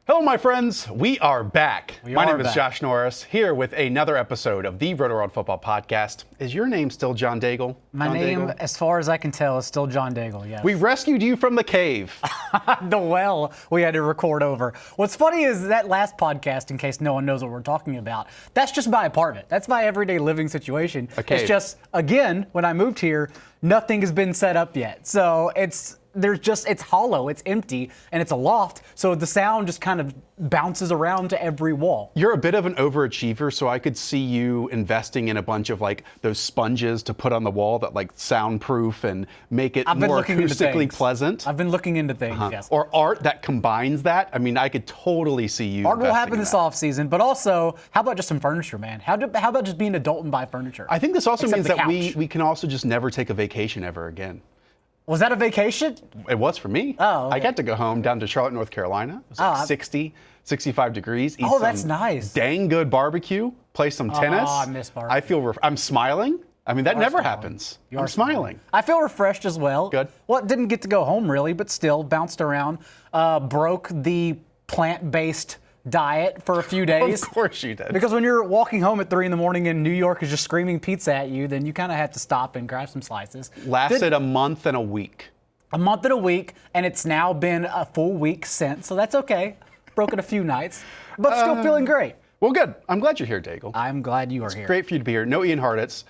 Hello, my friends. We are back. My name is Josh Norris, here with another episode of the Rotoworld Football Podcast. Is your name still John Daigle? My name, as far as I can tell, is still John Daigle, yes. We rescued you from the cave. The well we had to record over. What's funny is that last podcast, in case no one knows what we're talking about, that's just my apartment. That's my everyday living situation. It's just, again, when I moved here, nothing has been set up yet. So it's hollow, it's empty, and it's a loft, so the sound just kind of bounces around to every wall. You're a bit of an overachiever, so I could see you investing in a bunch of like those sponges to put on the wall that like soundproof and make it more acoustically pleasant. I've been looking into things, yes. Or art that combines that. I mean, I could totally see you. Art will happen this off season, but also, how about just some furniture, man? How about just being an adult and buy furniture? I think this also means that we can also just never take a vacation ever again. Was that a vacation? It was for me. Oh, okay. I got to go home down to Charlotte, North Carolina. It was like 60, 65 degrees. Eat that's nice. Dang good barbecue. Play some tennis. Oh, I miss barbecue. I'm smiling. I mean, that never happens. I'm smiling. I feel refreshed as well. Good. Well, didn't get to go home really, but still bounced around. Broke the plant-based diet for a few days. Of course you did. Because when you're walking home at 3 a.m. and New York is just screaming pizza at you, then you kind of have to stop and grab some slices. Lasted a month and a week. A month and a week, and it's now been a full week since, so that's okay. Broken a few nights, but still feeling great. Well, good. I'm glad you're here, Daigle. I'm glad you are here. Great for you to be here. No Ian Hartitz.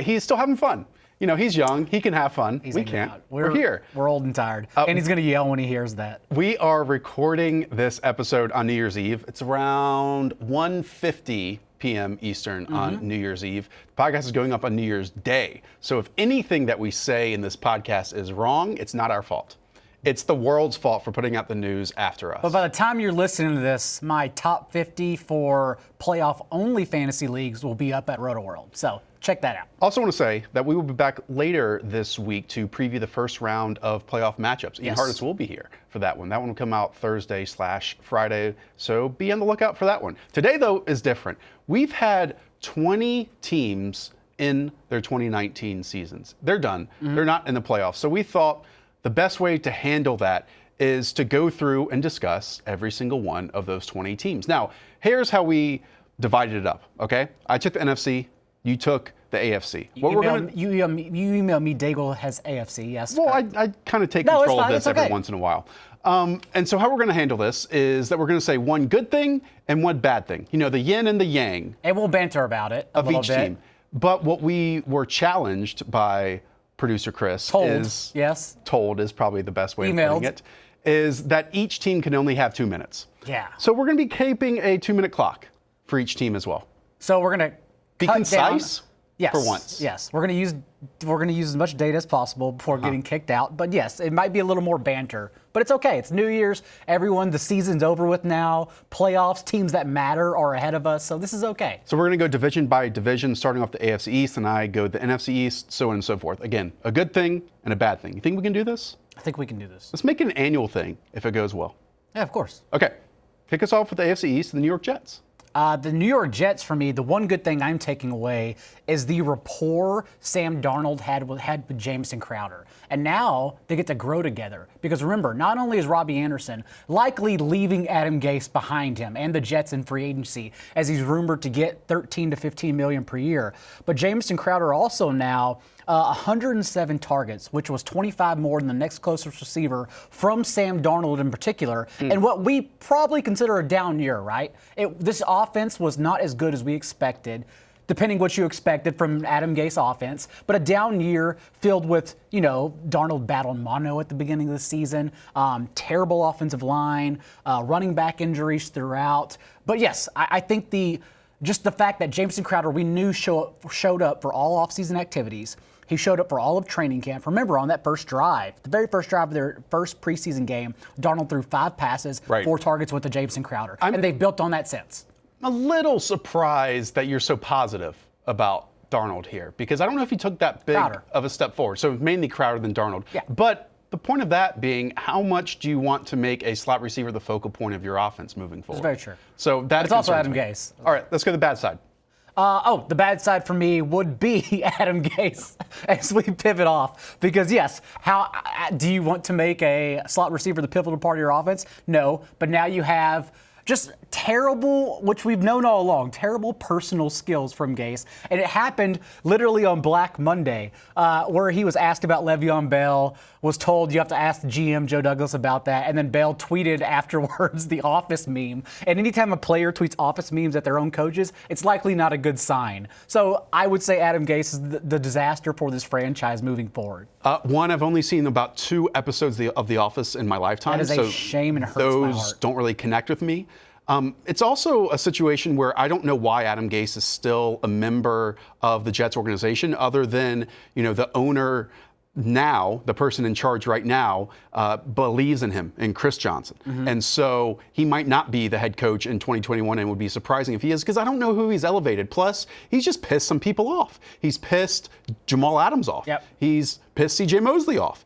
He's still having fun. You know, he's young. He can have fun. We can't. We're here. We're old and tired. And he's going to yell when he hears that. We are recording this episode on New Year's Eve. It's around 1:50 p.m. Eastern on New Year's Eve. The podcast is going up on New Year's Day. So if anything that we say in this podcast is wrong, it's not our fault. It's the world's fault for putting out the news after us. But by the time you're listening to this, my top 50 for playoff-only fantasy leagues will be up at Rotoworld. So check that out. Also want to say that we will be back later this week to preview the first round of playoff matchups. Ian Hartitz will be here for that one. That one will come out Thursday/Friday, so be on the lookout for that one. Today, though, is different. We've had 20 teams in their 2019 seasons. They're done. They're not in the playoffs. So we thought the best way to handle that is to go through and discuss every single one of those 20 teams. Now, here's how we divided it up, okay? I took the NFC. You took the AFC. You email me, Daigle has AFC, yes. Well, I kind of take control of this every once in a while. And so how we're going to handle this is that we're going to say one good thing and one bad thing. You know, the yin and the yang. And we'll banter about it of each team. But what we were challenged by producer Chris told is probably the best way of putting it, is that each team can only have 2 minutes. Yeah. So we're going to be keeping a 2-minute clock for each team as well. So we're going to be concise for once. Yes, we're going to use as much data as possible before getting kicked out. But yes, it might be a little more banter, but it's okay. It's New Year's. The season's over with now. Playoffs, teams that matter are ahead of us, so this is okay. So we're going to go division by division, starting off the AFC East, and I go the NFC East, so on and so forth. Again, a good thing and a bad thing. You think we can do this? I think we can do this. Let's make it an annual thing if it goes well. Yeah, of course. Okay, kick us off with the AFC East and the New York Jets. The New York Jets, for me, the one good thing I'm taking away is the rapport Sam Darnold had with Jamison Crowder. And now they get to grow together. Because remember, not only is Robbie Anderson likely leaving Adam Gase behind him and the Jets in free agency, as he's rumored to get $13 to $15 million per year, but Jamison Crowder also now 107 targets, which was 25 more than the next closest receiver from Sam Darnold in particular, and what we probably consider a down year, right? This offense was not as good as we expected, depending what you expected from Adam Gase offense, but a down year filled with, Darnold battled mono at the beginning of the season, terrible offensive line, running back injuries throughout. But yes, I think just the fact that Jamison Crowder, we knew showed up for all offseason activities. He showed up for all of training camp. Remember, on that first drive, the very first drive of their first preseason game, Darnold threw 5 passes, 4 targets with the Jamison Crowder. And they've built on that since. I'm a little surprised that you're so positive about Darnold here, because I don't know if he took that big of a step forward. So mainly Crowder than Darnold. Yeah. But the point of that being, how much do you want to make a slot receiver the focal point of your offense moving forward? That's very true. So that's also Adam Gase. All right, let's go to the bad side. The bad side for me would be Adam Gase as we pivot off. Because, yes, how do you want to make a slot receiver the pivotal part of your offense? No. But now you have just terrible, which we've known all along, terrible personal skills from Gase. And it happened literally on Black Monday, where he was asked about Le'Veon Bell, was told you have to ask the GM, Joe Douglas, about that. And then Bell tweeted afterwards the Office meme. And anytime a player tweets Office memes at their own coaches, it's likely not a good sign. So I would say Adam Gase is the disaster for this franchise moving forward. One, I've only seen about 2 episodes of The Office in my lifetime. That is a shame and hurts my heart. Those don't really connect with me. It's also a situation where I don't know why Adam Gase is still a member of the Jets organization, other than, the owner now, the person in charge right now, believes in him, in Chris Johnson. And so he might not be the head coach in 2021, and it would be surprising if he is, because I don't know who he's elevated. Plus, he's just pissed some people off. He's pissed Jamal Adams off. Yep. He's pissed C.J. Mosley off.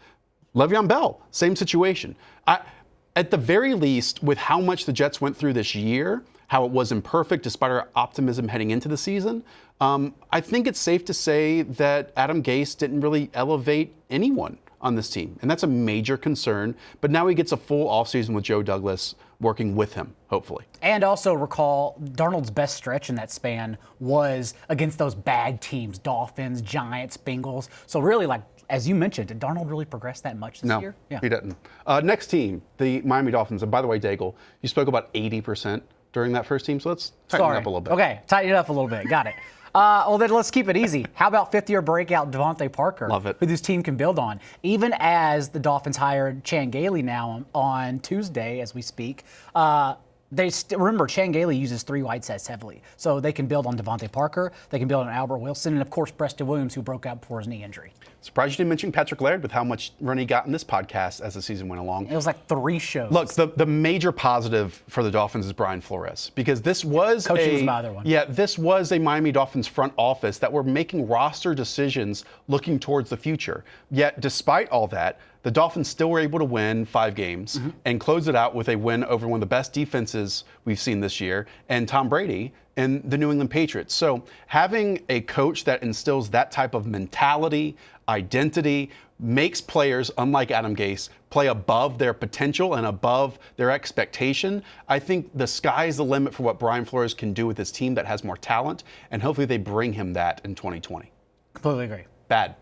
Le'Veon Bell, same situation. At the very least, with how much the Jets went through this year, how it was imperfect despite our optimism heading into the season, I think it's safe to say that Adam Gase didn't really elevate anyone on this team. And that's a major concern. But now he gets a full offseason with Joe Douglas working with him, hopefully. And also recall, Darnold's best stretch in that span was against those bad teams, Dolphins, Giants, Bengals. So really, as you mentioned, did Darnold really progress that much this year? No, he didn't. Next team, the Miami Dolphins. And by the way, Daigle, you spoke about 80% during that first team, so let's tighten it up a little bit. Okay, tighten it up a little bit. Got it. Well, then let's keep it easy. How about fifth-year breakout Devontae Parker? Love it. Who this team can build on. Even as the Dolphins hired Chan Gailey now on Tuesday as we speak, remember, Chan Gailey uses 3 wide sets heavily. So they can build on Devontae Parker, they can build on Albert Wilson, and of course Preston Williams, who broke out before his knee injury. Surprised you didn't mention Patrick Laird with how much run he got in this podcast as the season went along. It was like 3 shows. Look, the major positive for the Dolphins is Brian Flores, because this was Coaching was my other one. Yeah, this was a Miami Dolphins front office that were making roster decisions looking towards the future. Yet, despite all that, the Dolphins still were able to win 5 games and close it out with a win over one of the best defenses we've seen this year, and Tom Brady and the New England Patriots. So having a coach that instills that type of mentality, identity, makes players, unlike Adam Gase, play above their potential and above their expectation. I think the sky's the limit for what Brian Flores can do with his team that has more talent, and hopefully they bring him that in 2020. Completely agree. Bad.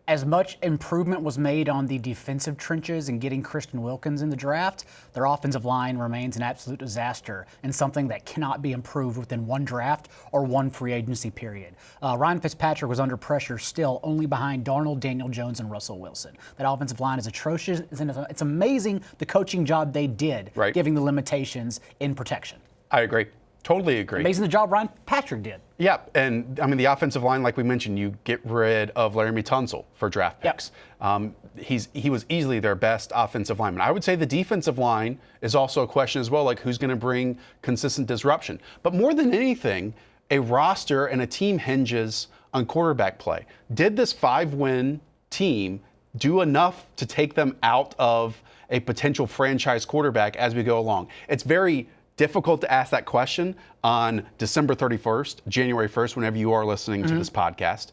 As much improvement was made on the defensive trenches and getting Christian Wilkins in the draft, their offensive line remains an absolute disaster and something that cannot be improved within 1 draft or 1 free agency period. Ryan Fitzpatrick was under pressure still, only behind Darnold, Daniel Jones, and Russell Wilson. That offensive line is atrocious, and it's amazing the coaching job they did, giving the limitations in protection. I agree. Totally agree. Amazing the job Ryan Patrick did. Yeah, and I mean the offensive line, like we mentioned, you get rid of Laramie Tunsil for draft picks. Yep. He was easily their best offensive lineman. I would say the defensive line is also a question as well, like who's going to bring consistent disruption. But more than anything, a roster and a team hinges on quarterback play. Did this 5-win team do enough to take them out of a potential franchise quarterback as we go along? It's very difficult to ask that question on December 31st, January 1st, whenever you are listening to this podcast.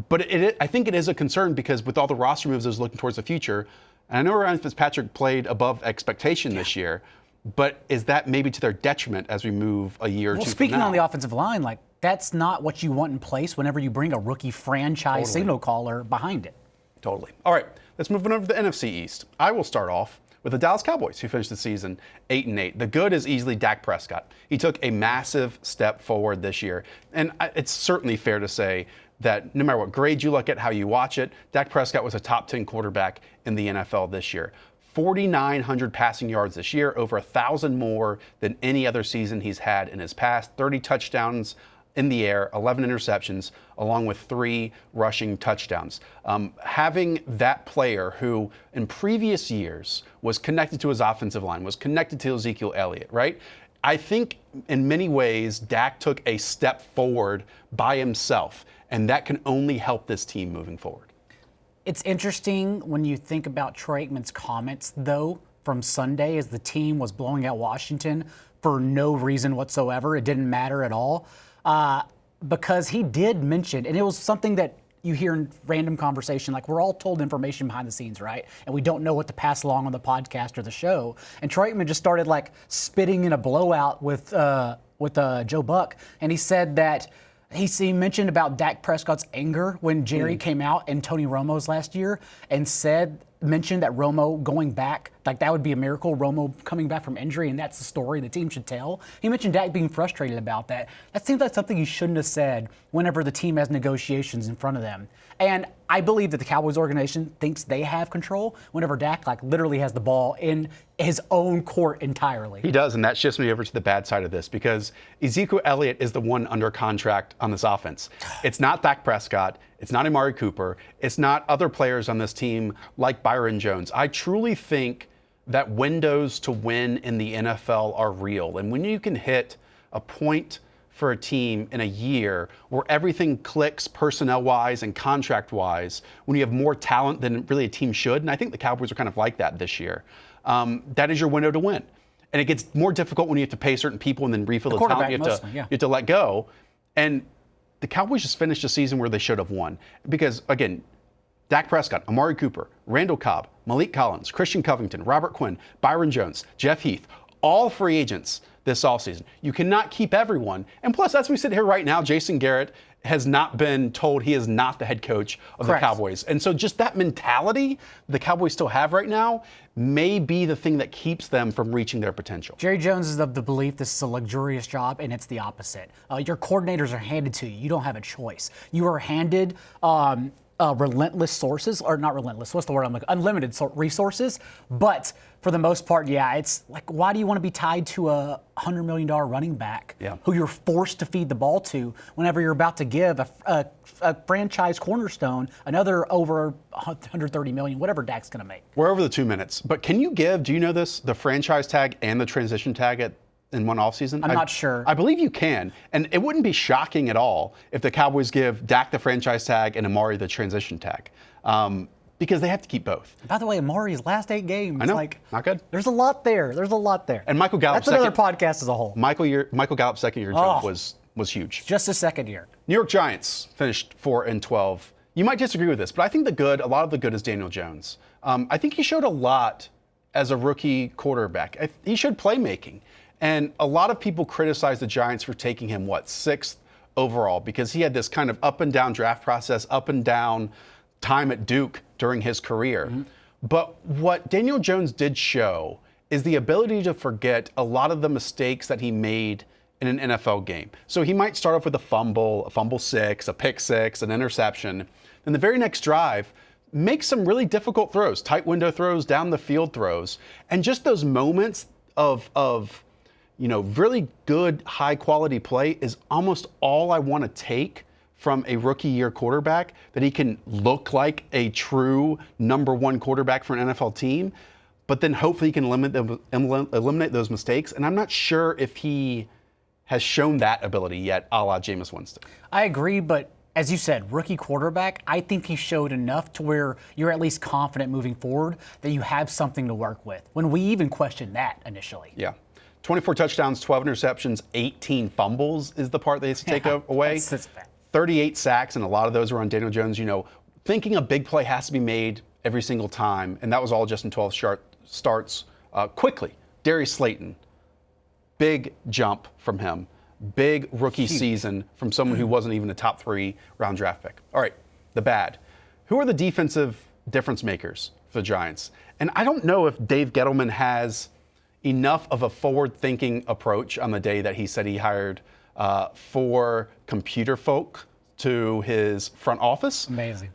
But I think it is a concern because with all the roster moves, is looking towards the future. And I know Ryan Fitzpatrick played above expectation this year, but is that maybe to their detriment as we move a year or 2 from now? Speaking on the offensive line, that's not what you want in place whenever you bring a rookie franchise signal caller behind it. Totally. All right, let's move on over to the NFC East. I will start off with the Dallas Cowboys, who finished the season 8-8. The good is easily Dak Prescott. He took a massive step forward this year. And it's certainly fair to say that no matter what grade you look at, how you watch it, Dak Prescott was a top 10 quarterback in the NFL this year. 4,900 passing yards this year, over 1,000 more than any other season he's had in his past. 30 touchdowns in the air, 11 interceptions, along with 3 rushing touchdowns. Having that player who in previous years was connected to his offensive line, was connected to Ezekiel Elliott, right? I think in many ways, Dak took a step forward by himself, and that can only help this team moving forward. It's interesting when you think about Troy Aikman's comments, though, from Sunday as the team was blowing out Washington for no reason whatsoever. It didn't matter at all. because he did mention, and it was something that you hear in random conversation, like we're all told information behind the scenes, right? And we don't know what to pass along on the podcast or the show. And Troy Aikman just started like spitting in a blowout with Joe Buck, and he said that he mentioned about Dak Prescott's anger when Jerry came out and Tony Romo's last year and mentioned that Romo going back, like that would be a miracle, Romo coming back from injury, and that's the story the team should tell. He mentioned Dak being frustrated about that. That seems like something he shouldn't have said whenever the team has negotiations in front of them. And I believe that the Cowboys organization thinks they have control whenever Dak like literally has the ball in his own court entirely. He does, and that shifts me over to the bad side of this because Ezekiel Elliott is the one under contract on this offense. It's not Dak Prescott. It's not Amari Cooper. It's not other players on this team like Byron Jones. I truly think that windows to win in the NFL are real. And when you can hit a point for a team in a year where everything clicks personnel-wise and contract-wise, when you have more talent than really a team should, and I think the Cowboys are kind of like that this year, that is your window to win. And it gets more difficult when you have to pay certain people and then refill the talent you have to let go. And the Cowboys just finished a season where they should have won. Because, again, Dak Prescott, Amari Cooper, Randall Cobb, Malik Collins, Christian Covington, Robert Quinn, Byron Jones, Jeff Heath, all free agents this offseason. You cannot keep everyone. And plus, as we sit here right now, Jason Garrett has not been told he is not the head coach of the Cowboys. And so just that mentality the Cowboys still have right now may be the thing that keeps them from reaching their potential. Jerry Jones is of the belief this is a luxurious job, and it's the opposite. Your coordinators are handed to you. You don't have a choice. You are handed relentless sources, or not relentless, what's the word I'm looking, unlimited resources. But for the most part, it's like, why do you want to be tied to a $100 million running back who you're forced to feed the ball to whenever you're about to give a franchise cornerstone another over $130 million, whatever Dak's going to make? We're over the 2 minutes, but can you give, do you know this, the franchise tag and the transition tag in one offseason? I'm not sure. I believe you can. And it wouldn't be shocking at all if the Cowboys give Dak the franchise tag and Amari the transition tag. Because they have to keep both. By the way, Amari's last 8 games. I know. Not good. There's a lot there. And Michael Gallup's That's another podcast as a whole. Michael Gallup's second-year jump was huge. Just his second year. New York Giants finished 4-12. You might disagree with this, but I think a lot of the good is Daniel Jones. I think he showed a lot as a rookie quarterback. He showed playmaking. And a lot of people criticize the Giants for taking him, 6th overall, because he had this kind of up and down draft process, up and down time at Duke during his career. Mm-hmm. But what Daniel Jones did show is the ability to forget a lot of the mistakes that he made in an NFL game. So he might start off with a fumble 6, a pick 6, an interception. Then the very next drive, make some really difficult throws, tight window throws, down the field throws. And just those moments of really good, high-quality play is almost all I want to take from a rookie-year quarterback, that he can look like a true number 1 quarterback for an NFL team, but then hopefully he can eliminate those mistakes. And I'm not sure if he has shown that ability yet, a la Jameis Winston. I agree, but as you said, rookie quarterback, I think he showed enough to where you're at least confident moving forward that you have something to work with, when we even questioned that initially. Yeah. 24 touchdowns, 12 interceptions, 18 fumbles is the part they have to take away. That's bad. 38 sacks, and a lot of those were on Daniel Jones. Thinking a big play has to be made every single time, and that was all just in 12 starts. Quickly, Darius Slayton, big jump from him. Big rookie season from someone who wasn't even a top 3 round draft pick. All right, the bad. Who are the defensive difference makers for the Giants? And I don't know if Dave Gettleman has enough of a forward-thinking approach on the day that he said he hired 4 computer folk to his front office. Amazing.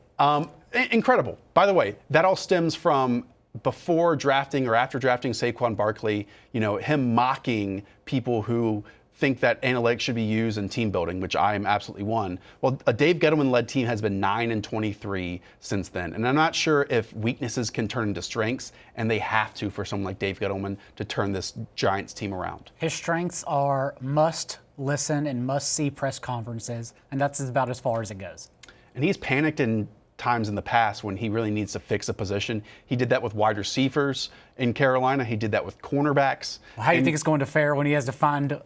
Incredible. By the way, that all stems from before drafting or after drafting Saquon Barkley, him mocking people who think that analytics should be used in team building, which I am absolutely one. Well, a Dave Gettleman-led team has been 9-23 since then. And I'm not sure if weaknesses can turn into strengths, and they have to for someone like Dave Gettleman to turn this Giants team around. His strengths are must listen and must see press conferences, and that's about as far as it goes. And he's panicked in times in the past when he really needs to fix a position. He did that with wide receivers in Carolina. He did that with cornerbacks. Well, how do you think it's going to fare when he has to find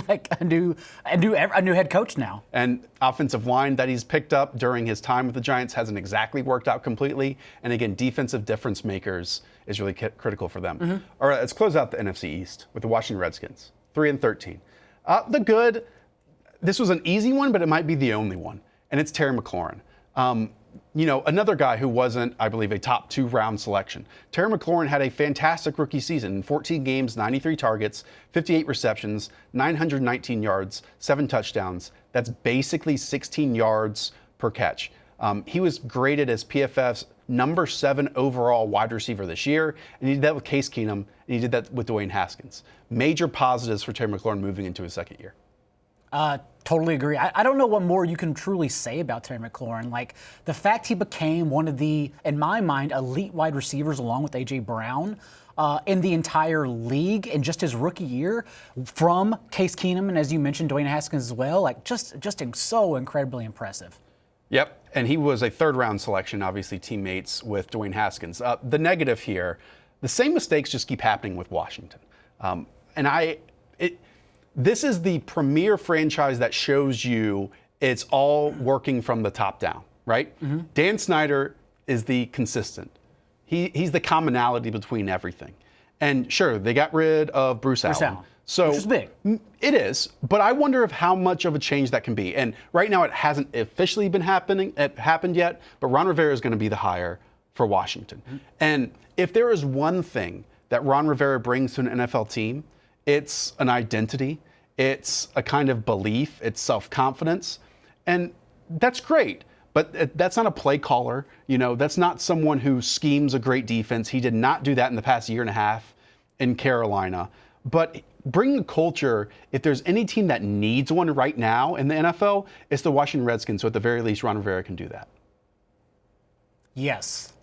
like a new head coach now? And offensive line that he's picked up during his time with the Giants hasn't exactly worked out completely. And again, defensive difference makers is really critical for them. Mm-hmm. All right, let's close out the NFC East with the Washington Redskins, 3-13. The good, this was an easy one, but it might be the only one, and it's Terry McLaurin. Another guy who wasn't, I believe, a top 2-round selection. Terry McLaurin had a fantastic rookie season. In 14 games, 93 targets, 58 receptions, 919 yards, 7 touchdowns. That's basically 16 yards per catch. He was graded as PFF's number 7 overall wide receiver this year, and he did that with Case Keenum, and he did that with Dwayne Haskins. Major positives for Terry McLaurin moving into his second year. Totally agree. I don't know what more you can truly say about Terry McLaurin. Like, the fact he became one of the, in my mind, elite wide receivers along with A.J. Brown in the entire league in just his rookie year, from Case Keenum and, as you mentioned, Dwayne Haskins as well, like just so incredibly impressive. Yep, and he was a 3rd-round selection, obviously teammates with Dwayne Haskins. The negative here, the same mistakes just keep happening with Washington. This is the premier franchise that shows you it's all working from the top down, right? Mm-hmm. Dan Snyder is the consistent. He's the commonality between everything. And sure, they got rid of Bruce Allen. So which is big. It is, but I wonder how much of a change that can be. And right now it hasn't officially been happened yet, but Ron Rivera is going to be the hire for Washington. Mm-hmm. And if there is one thing that Ron Rivera brings to an NFL team, it's an identity, it's a kind of belief, it's self-confidence, and that's great. But that's not a play caller. That's not someone who schemes a great defense. He did not do that in the past year and a half in Carolina. But bringing a culture, if there's any team that needs one right now in the NFL, it's the Washington Redskins. So at the very least, Ron Rivera can do that. Yes.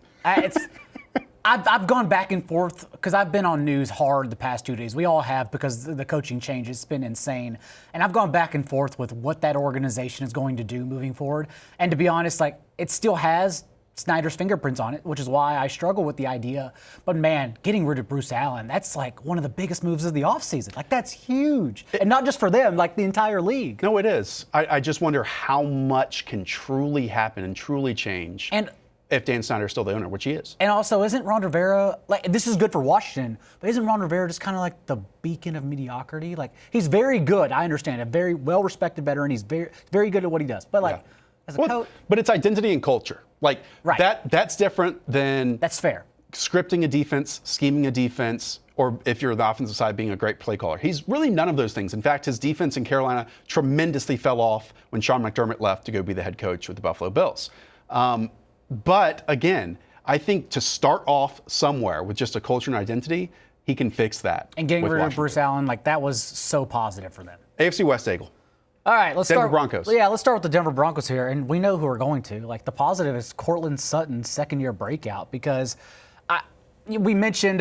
I've gone back and forth because I've been on news hard the past 2 days. We all have, because the coaching change has been insane. And I've gone back and forth with what that organization is going to do moving forward. And to be honest, it still has Snyder's fingerprints on it, which is why I struggle with the idea. But man, getting rid of Bruce Allen, that's one of the biggest moves of the offseason. That's huge. And not just for them, the entire league. No, it is. I just wonder how much can truly happen and truly change. And if Dan Snyder is still the owner, which he is. And also, isn't Ron Rivera, this is good for Washington, but isn't Ron Rivera just kind of the beacon of mediocrity? He's very good, I understand, a very well-respected veteran. He's very, very good at what he does. But as a coach. But it's identity and culture. Right. That's different than. That's fair. Scripting a defense, scheming a defense, or if you're the offensive side, being a great play caller. He's really none of those things. In fact, his defense in Carolina tremendously fell off when Sean McDermott left to go be the head coach with the Buffalo Bills. But again, I think to start off somewhere with just a culture and identity, he can fix that. And getting rid of Bruce Allen, that was so positive for them. AFC West, Daigle. All right, let's Denver start. Broncos. Yeah, let's start with the Denver Broncos here, and we know who we're going to. The positive is Courtland Sutton's second-year breakout, because we mentioned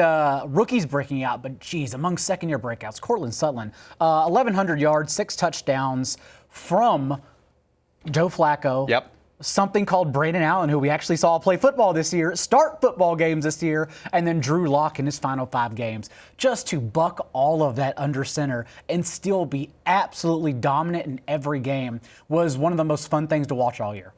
rookies breaking out, but geez, among second-year breakouts, Courtland Sutton, 1,100 yards, 6 touchdowns from Joe Flacco. Yep. Something called Brandon Allen, who we actually saw play football this year, start football games this year, and then Drew Lock in his final 5 games. Just to buck all of that under center and still be absolutely dominant in every game was one of the most fun things to watch all year.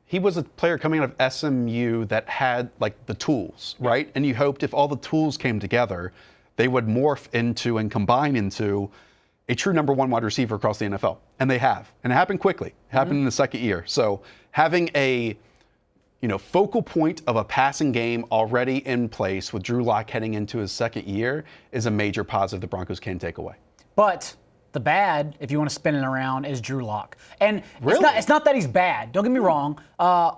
He was a player coming out of SMU that had the tools, right? And you hoped if all the tools came together, they would morph into and combine into a true number 1 wide receiver across the NFL. And they have. And it happened quickly. It happened in the second year. So having a focal point of a passing game already in place with Drew Lock heading into his second year is a major positive the Broncos can take away. But the bad, if you want to spin it around, is Drew Lock. And really? It's not that he's bad. Don't get me wrong.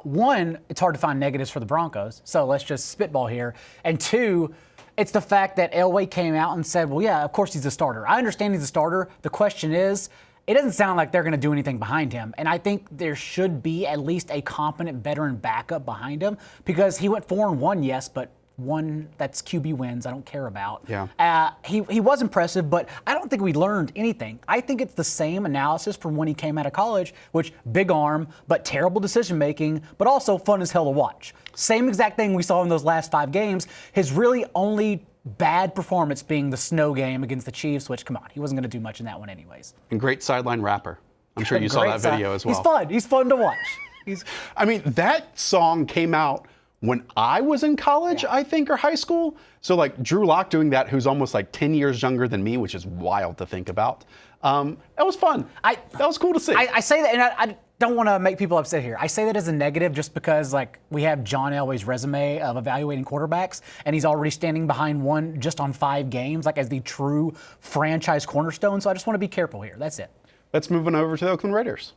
One, it's hard to find negatives for the Broncos, so let's just spitball here. And 2, it's the fact that Elway came out and said, well, yeah, of course he's a starter. I understand he's a starter. The question is, it doesn't sound like they're going to do anything behind him. And I think there should be at least a competent veteran backup behind him, because he went 4-1, yes, but one that's QB wins I don't care about. Yeah. He was impressive, but I don't think we learned anything. I think it's the same analysis from when he came out of college, which big arm, but terrible decision making, but also fun as hell to watch. Same exact thing we saw in those last 5 games. His really only bad performance being the snow game against the Chiefs, which, come on, he wasn't going to do much in that one anyways. And great sideline rapper. I'm sure you saw that video as well. He's fun. He's fun to watch. I mean, that song came out when I was in college, I think, or high school. So, like, Drew Lock doing that, who's almost like 10 years younger than me, which is wild to think about. That was fun. That was cool to see. I say that, and I don't want to make people upset here. I say that as a negative just because, like, we have John Elway's resume of evaluating quarterbacks, and he's already standing behind one just on 5 games, like, as the true franchise cornerstone. So I just want to be careful here. That's it. Let's move on over to the Oakland Raiders.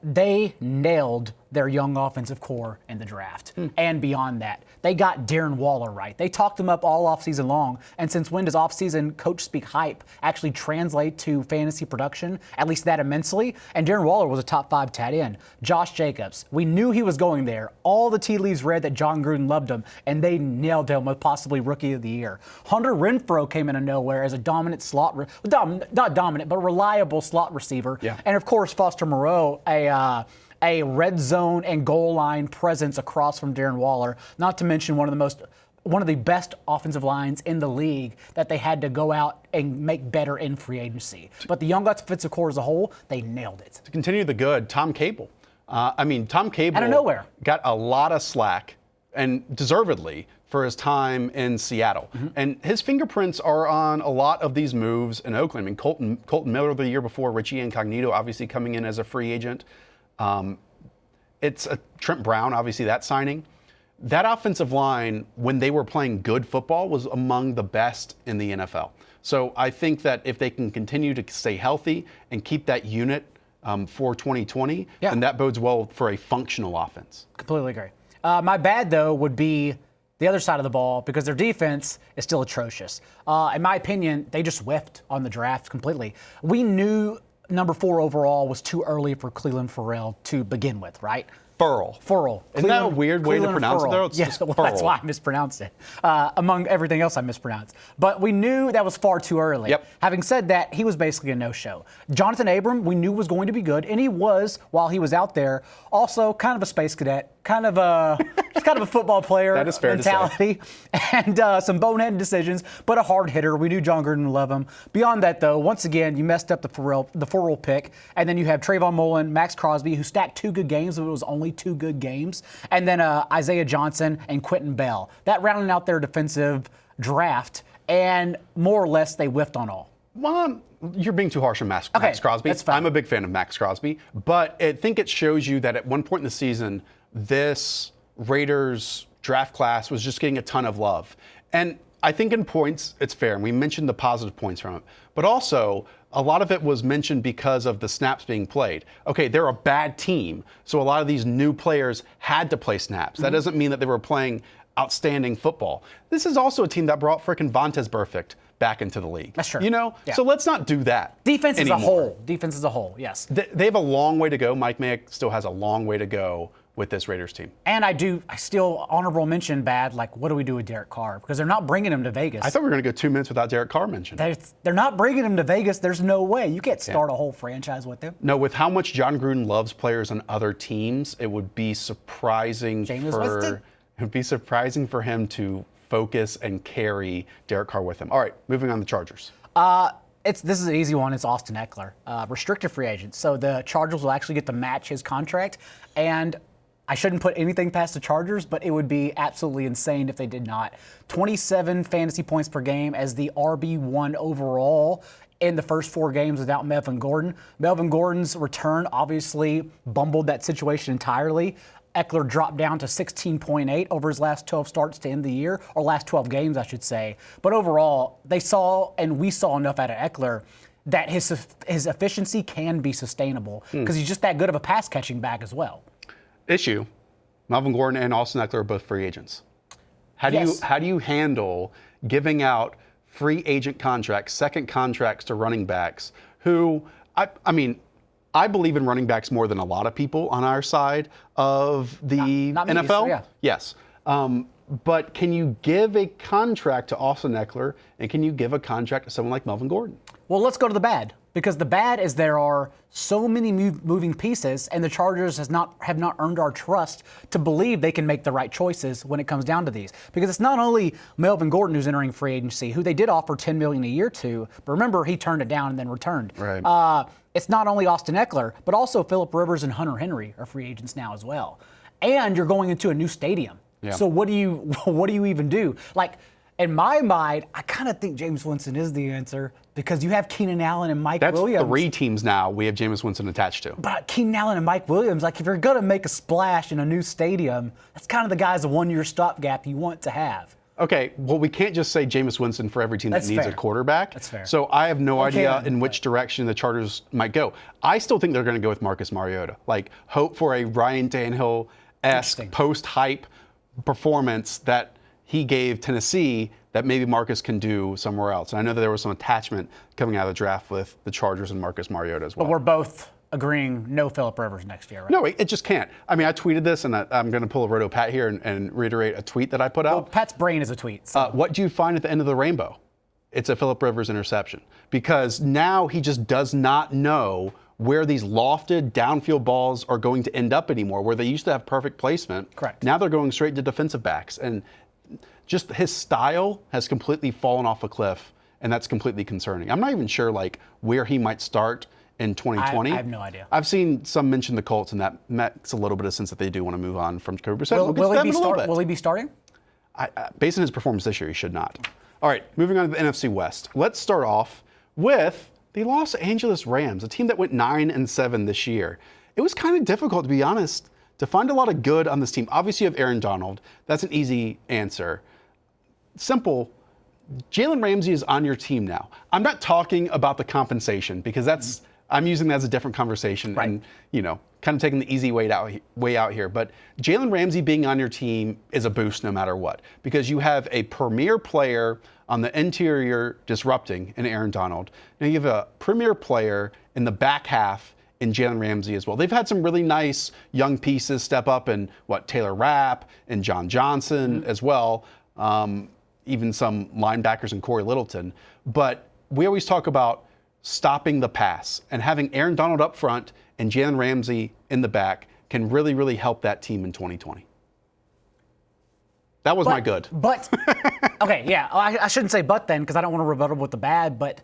They nailed their young offensive core in the draft. And beyond that, they got Darren Waller right. They talked him up all offseason long. And since when does offseason coach speak hype actually translate to fantasy production? At least that immensely. And Darren Waller was a top 5 tight end. Josh Jacobs, we knew he was going there. All the tea leaves read that John Gruden loved him, and they nailed him with possibly Rookie of the Year. Hunter Renfrow came in of nowhere as a dominant slot, not dominant, but reliable slot receiver. Yeah. And of course, Foster Moreau, a red zone and goal line presence across from Darren Waller, not to mention one of the best offensive lines in the league that they had to go out and make better in free agency. But the young offensive core as a whole, they nailed it. To continue the good, Tom Cable. Tom Cable out of nowhere got a lot of slack, and deservedly, for his time in Seattle. And his fingerprints are on a lot of these moves in Oakland. I mean, Colton Miller the year before, Richie Incognito obviously coming in as a free agent. It's Trent Brown, obviously, that signing. That offensive line, when they were playing good football, was among the best in the NFL. So I think that if they can continue to stay healthy and keep that unit for 2020, then that bodes well for a functional offense. Completely agree. My bad, though, would be the other side of the ball because their defense is still atrocious. In my opinion, they just whiffed on the draft completely. We knew number 4 overall was too early for Cleveland Ferrell to begin with, right? Furl. Isn't that a weird way to pronounce it, though? It's yes, well, that's why I mispronounced it, among everything else I mispronounced. But we knew that was far too early. Yep. Having said that, he was basically a no-show. Jonathan Abram, we knew was going to be good, and he was while he was out there. Also, kind of a space cadet, kind of a football player that is fair mentality, to say. And some boneheaded decisions, but a hard hitter. We knew John Gruden would love him. Beyond that, though, once again, you messed up the Ferrell pick, and then you have Trayvon Mullen, Max Crosby, who stacked 2 good games, but it was only 2 good games, and then Isaiah Johnson and Quentin Bell. That rounded out their defensive draft, and more or less they whiffed on all. Well, you're being too harsh on Max Crosby. That's fine. I'm a big fan of Max Crosby, but I think it shows you that at one point in the season, this Raiders draft class was just getting a ton of love. And I think in points, it's fair. And we mentioned the positive points from it. But also, a lot of it was mentioned because of the snaps being played. Okay, they're a bad team. So a lot of these new players had to play snaps. That doesn't mean that they were playing outstanding football. This is also a team that brought frickin' Vontaze Burfict back into the league. That's true. You know? Yeah. So let's not do that. Defense anymore. Defense as a whole, yes. They have a long way to go. Mike Mayock still has a long way to go with this Raiders team. And I still honorable mention bad, like, what do we do with Derek Carr? Because they're not bringing him to Vegas. I thought we were going to go 2 minutes without Derek Carr mentioned. They're not bringing him to Vegas. There's no way. You can't start a whole franchise with him. No, with how much John Gruden loves players on other teams, it would be surprising for him to focus and carry Derek Carr with him. All right, moving on to the Chargers. This is an easy one. It's Austin Eckler, restricted free agent. So the Chargers will actually get to match his contract. And I shouldn't put anything past the Chargers, but it would be absolutely insane if they did not. 27 fantasy points per game as the RB1 overall in the first 4 games without Melvin Gordon. Melvin Gordon's return obviously bumbled that situation entirely. Eckler dropped down to 16.8 over his last 12 starts to end the year, or last 12 games, I should say. But overall, we saw enough out of Eckler that his efficiency can be sustainable because he's just that good of a pass-catching back as well. Issue, Melvin Gordon and Austin Eckler are both free agents. How do you handle giving out free agent contracts, second contracts to running backs who, I believe in running backs more than a lot of people on our side of the not NFL. Me, so yeah. Yes. But can you give a contract to Austin Eckler, and can you give a contract to someone like Melvin Gordon? Well, let's go to the bad, because the bad is there are so many moving pieces, and the Chargers have not earned our trust to believe they can make the right choices when it comes down to these. Because it's not only Melvin Gordon who's entering free agency, who they did offer $10 million a year to, but remember, he turned it down and then returned. Right. It's not only Austin Eckler, but also Phillip Rivers and Hunter Henry are free agents now as well. And you're going into a new stadium. Yeah. So what do you even do? Like, in my mind, I kind of think Jameis Winston is the answer because you have Keenan Allen and Mike Williams. That's 3 teams now we have Jameis Winston attached to. But Keenan Allen and Mike Williams, like if you're going to make a splash in a new stadium, that's kind of the guys, a one-year stopgap you want to have. Okay, well, we can't just say Jameis Winston for every team that needs a quarterback. That's fair. So I have no idea in which direction the Chargers might go. I still think they're going to go with Marcus Mariota. Like, hope for a Ryan Tannehill-esque post-hype performance that he gave Tennessee that maybe Marcus can do somewhere else. And I know that there was some attachment coming out of the draft with the Chargers and Marcus Mariota as well. But we're both agreeing no Phillip Rivers next year, right? No, it just can't. I mean, I tweeted this, and I'm going to pull a Roto Pat here and reiterate a tweet that I put out. Well, Pat's brain is a tweet. So. What do you find at the end of the rainbow? It's a Phillip Rivers interception. Because now he just does not know where these lofted downfield balls are going to end up anymore, where they used to have perfect placement. Correct. Now they're going straight to defensive backs. And just his style has completely fallen off a cliff, and that's completely concerning. I'm not even sure like where he might start in 2020. I have no idea. I've seen some mention the Colts, and that makes a little bit of sense that they do want to move on from Jacoby Brissett. Will he be starting? Based on his performance this year, he should not. All right, moving on to the NFC West. Let's start off with the Los Angeles Rams, a team that went 9-7 this year. It was kind of difficult, to be honest, to find a lot of good on this team. Obviously, you have Aaron Donald. That's an easy answer. Simple. Jalen Ramsey is on your team now. I'm not talking about the compensation because I'm using that as a different conversation, right. And kind of taking the easy way out here. But Jalen Ramsey being on your team is a boost no matter what, because you have a premier player on the interior disrupting in Aaron Donald. Now you have a premier player in the back half in Jalen Ramsey as well. They've had some really nice young pieces step up, and Taylor Rapp and John Johnson as well. Even some linebackers and Corey Littleton. But we always talk about stopping the pass, and having Aaron Donald up front and Jalen Ramsey in the back can really, really help that team in 2020. That was my good. But, okay, yeah, I shouldn't say but then because I don't want to rebuttal with the bad, but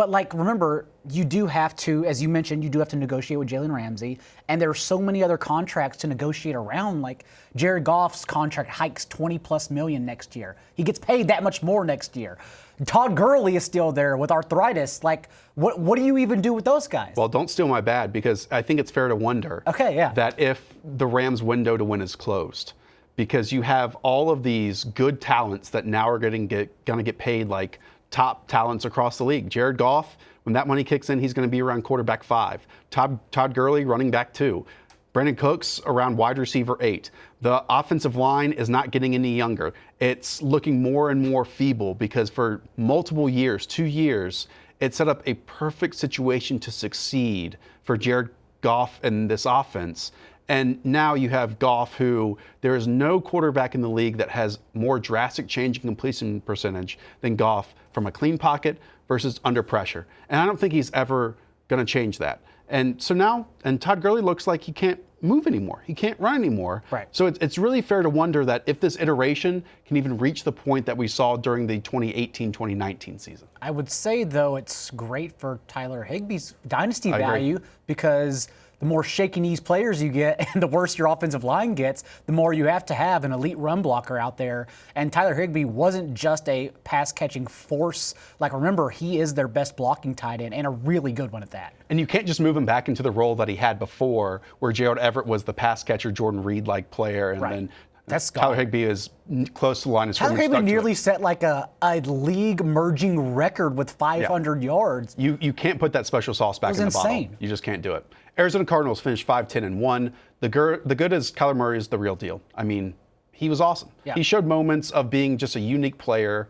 like, remember, you do have to, as you mentioned, you do have to negotiate with Jalen Ramsey, and there are so many other contracts to negotiate around. Like Jared Goff's contract hikes $20+ million next year. He gets paid that much more next year. Todd Gurley is still there with arthritis. Like, what do you even do with those guys? Well, don't steal my bad, because I think it's fair to wonder that if the Rams' window to win is closed, because you have all of these good talents that now are going to get paid like top talents across the league. Jared Goff, when that money kicks in, he's going to be around quarterback 5. Todd Gurley, running back 2. Brandon Cooks around wide receiver 8. The offensive line is not getting any younger. It's looking more and more feeble because for multiple years, 2 years, it set up a perfect situation to succeed for Jared Goff and this offense. And now you have Goff, who there is no quarterback in the league that has more drastic change in completion percentage than Goff from a clean pocket versus under pressure. And I don't think he's ever going to change that. And so now, and Todd Gurley looks like he can't move anymore. He can't run anymore. Right. So it's really fair to wonder that if this iteration can even reach the point that we saw during the 2018-2019 season. I would say, though, it's great for Tyler Higbee's dynasty I value agree. because the more shaky knees players you get and the worse your offensive line gets, the more you have to have an elite run blocker out there. And Tyler Higbee wasn't just a pass-catching force. Like, remember, he is their best blocking tight end and a really good one at that. And you can't just move him back into the role that he had before, where Gerald Everett was the pass catcher, Jordan Reed-like player, and then that's Tyler Higbee is close to the line of scrimmage. Tyler Higbee nearly set like a league-merging record with 500 yards. You can't put that special sauce back in the bottle. You just can't do it. Arizona Cardinals finished 5-10-1. The good is Kyler Murray is the real deal. I mean, he was awesome. Yeah. He showed moments of being just a unique player,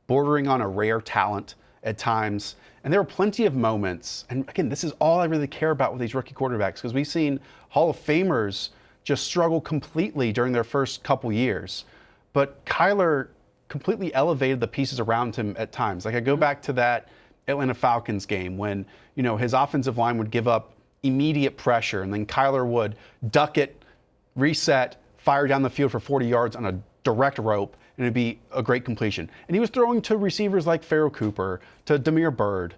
bordering on a rare talent at times. And there were plenty of moments. And again, this is all I really care about with these rookie quarterbacks, because we've seen Hall of Famers just struggle completely during their first couple years. but Kyler completely elevated the pieces around him at times. Like I go back to that Atlanta Falcons game when, his offensive line would give up immediate pressure and then Kyler would duck it, reset, fire down the field for 40 yards on a direct rope, and it'd be a great completion. And he was throwing to receivers like Pharoh Cooper, to Damiere Byrd.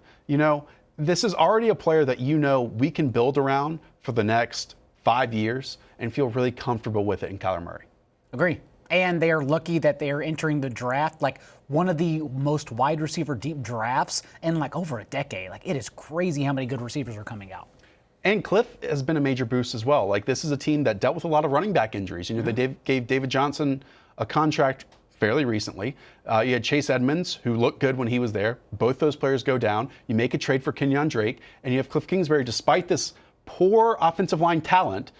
This is already a player that we can build around for the next 5 years and feel really comfortable with it in Kyler Murray. Agree. And they are lucky that they are entering the draft, like one of the most wide receiver deep drafts in like over a decade. Like it is crazy how many good receivers are coming out. And Cliff has been a major boost as well. Like this is a team that dealt with a lot of running back injuries. They gave David Johnson a contract fairly recently. You had Chase Edmonds, who looked good when he was there. Both those players go down. You make a trade for Kenyon Drake, and you have Cliff Kingsbury, despite this poor offensive line talent,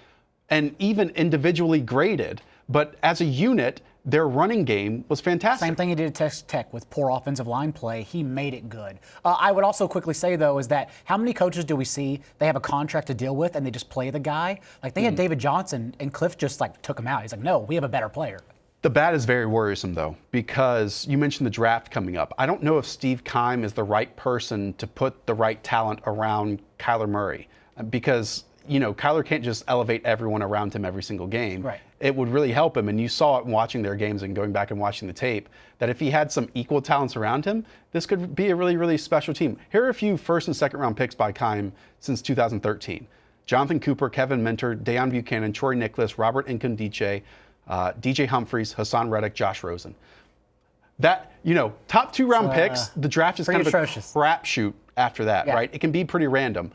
and even individually graded, but as a unit, their running game was fantastic. Same thing he did at Texas Tech with poor offensive line play. He made it good. I would also quickly say, though, is that how many coaches do we see, they have a contract to deal with and they just play the guy? Like they had David Johnson and Cliff just like took him out. He's like, no, we have a better player. The bad is very worrisome, though, because you mentioned the draft coming up. I don't know if Steve Keim is the right person to put the right talent around Kyler Murray because, Kyler can't just elevate everyone around him every single game. Right. It would really help him, and you saw it in watching their games and going back and watching the tape, that if he had some equal talents around him, this could be a really, really special team. Here are a few first and second round picks by Keim since 2013. Jonathan Cooper, Kevin Minter, Deion Buchanan, Troy Nicholas, Robert Nkundiche, DJ Humphries, Hassan Reddick, Josh Rosen. That, top 2 round picks, the draft is kind of atrocious. A crapshoot after that, right? It can be pretty random.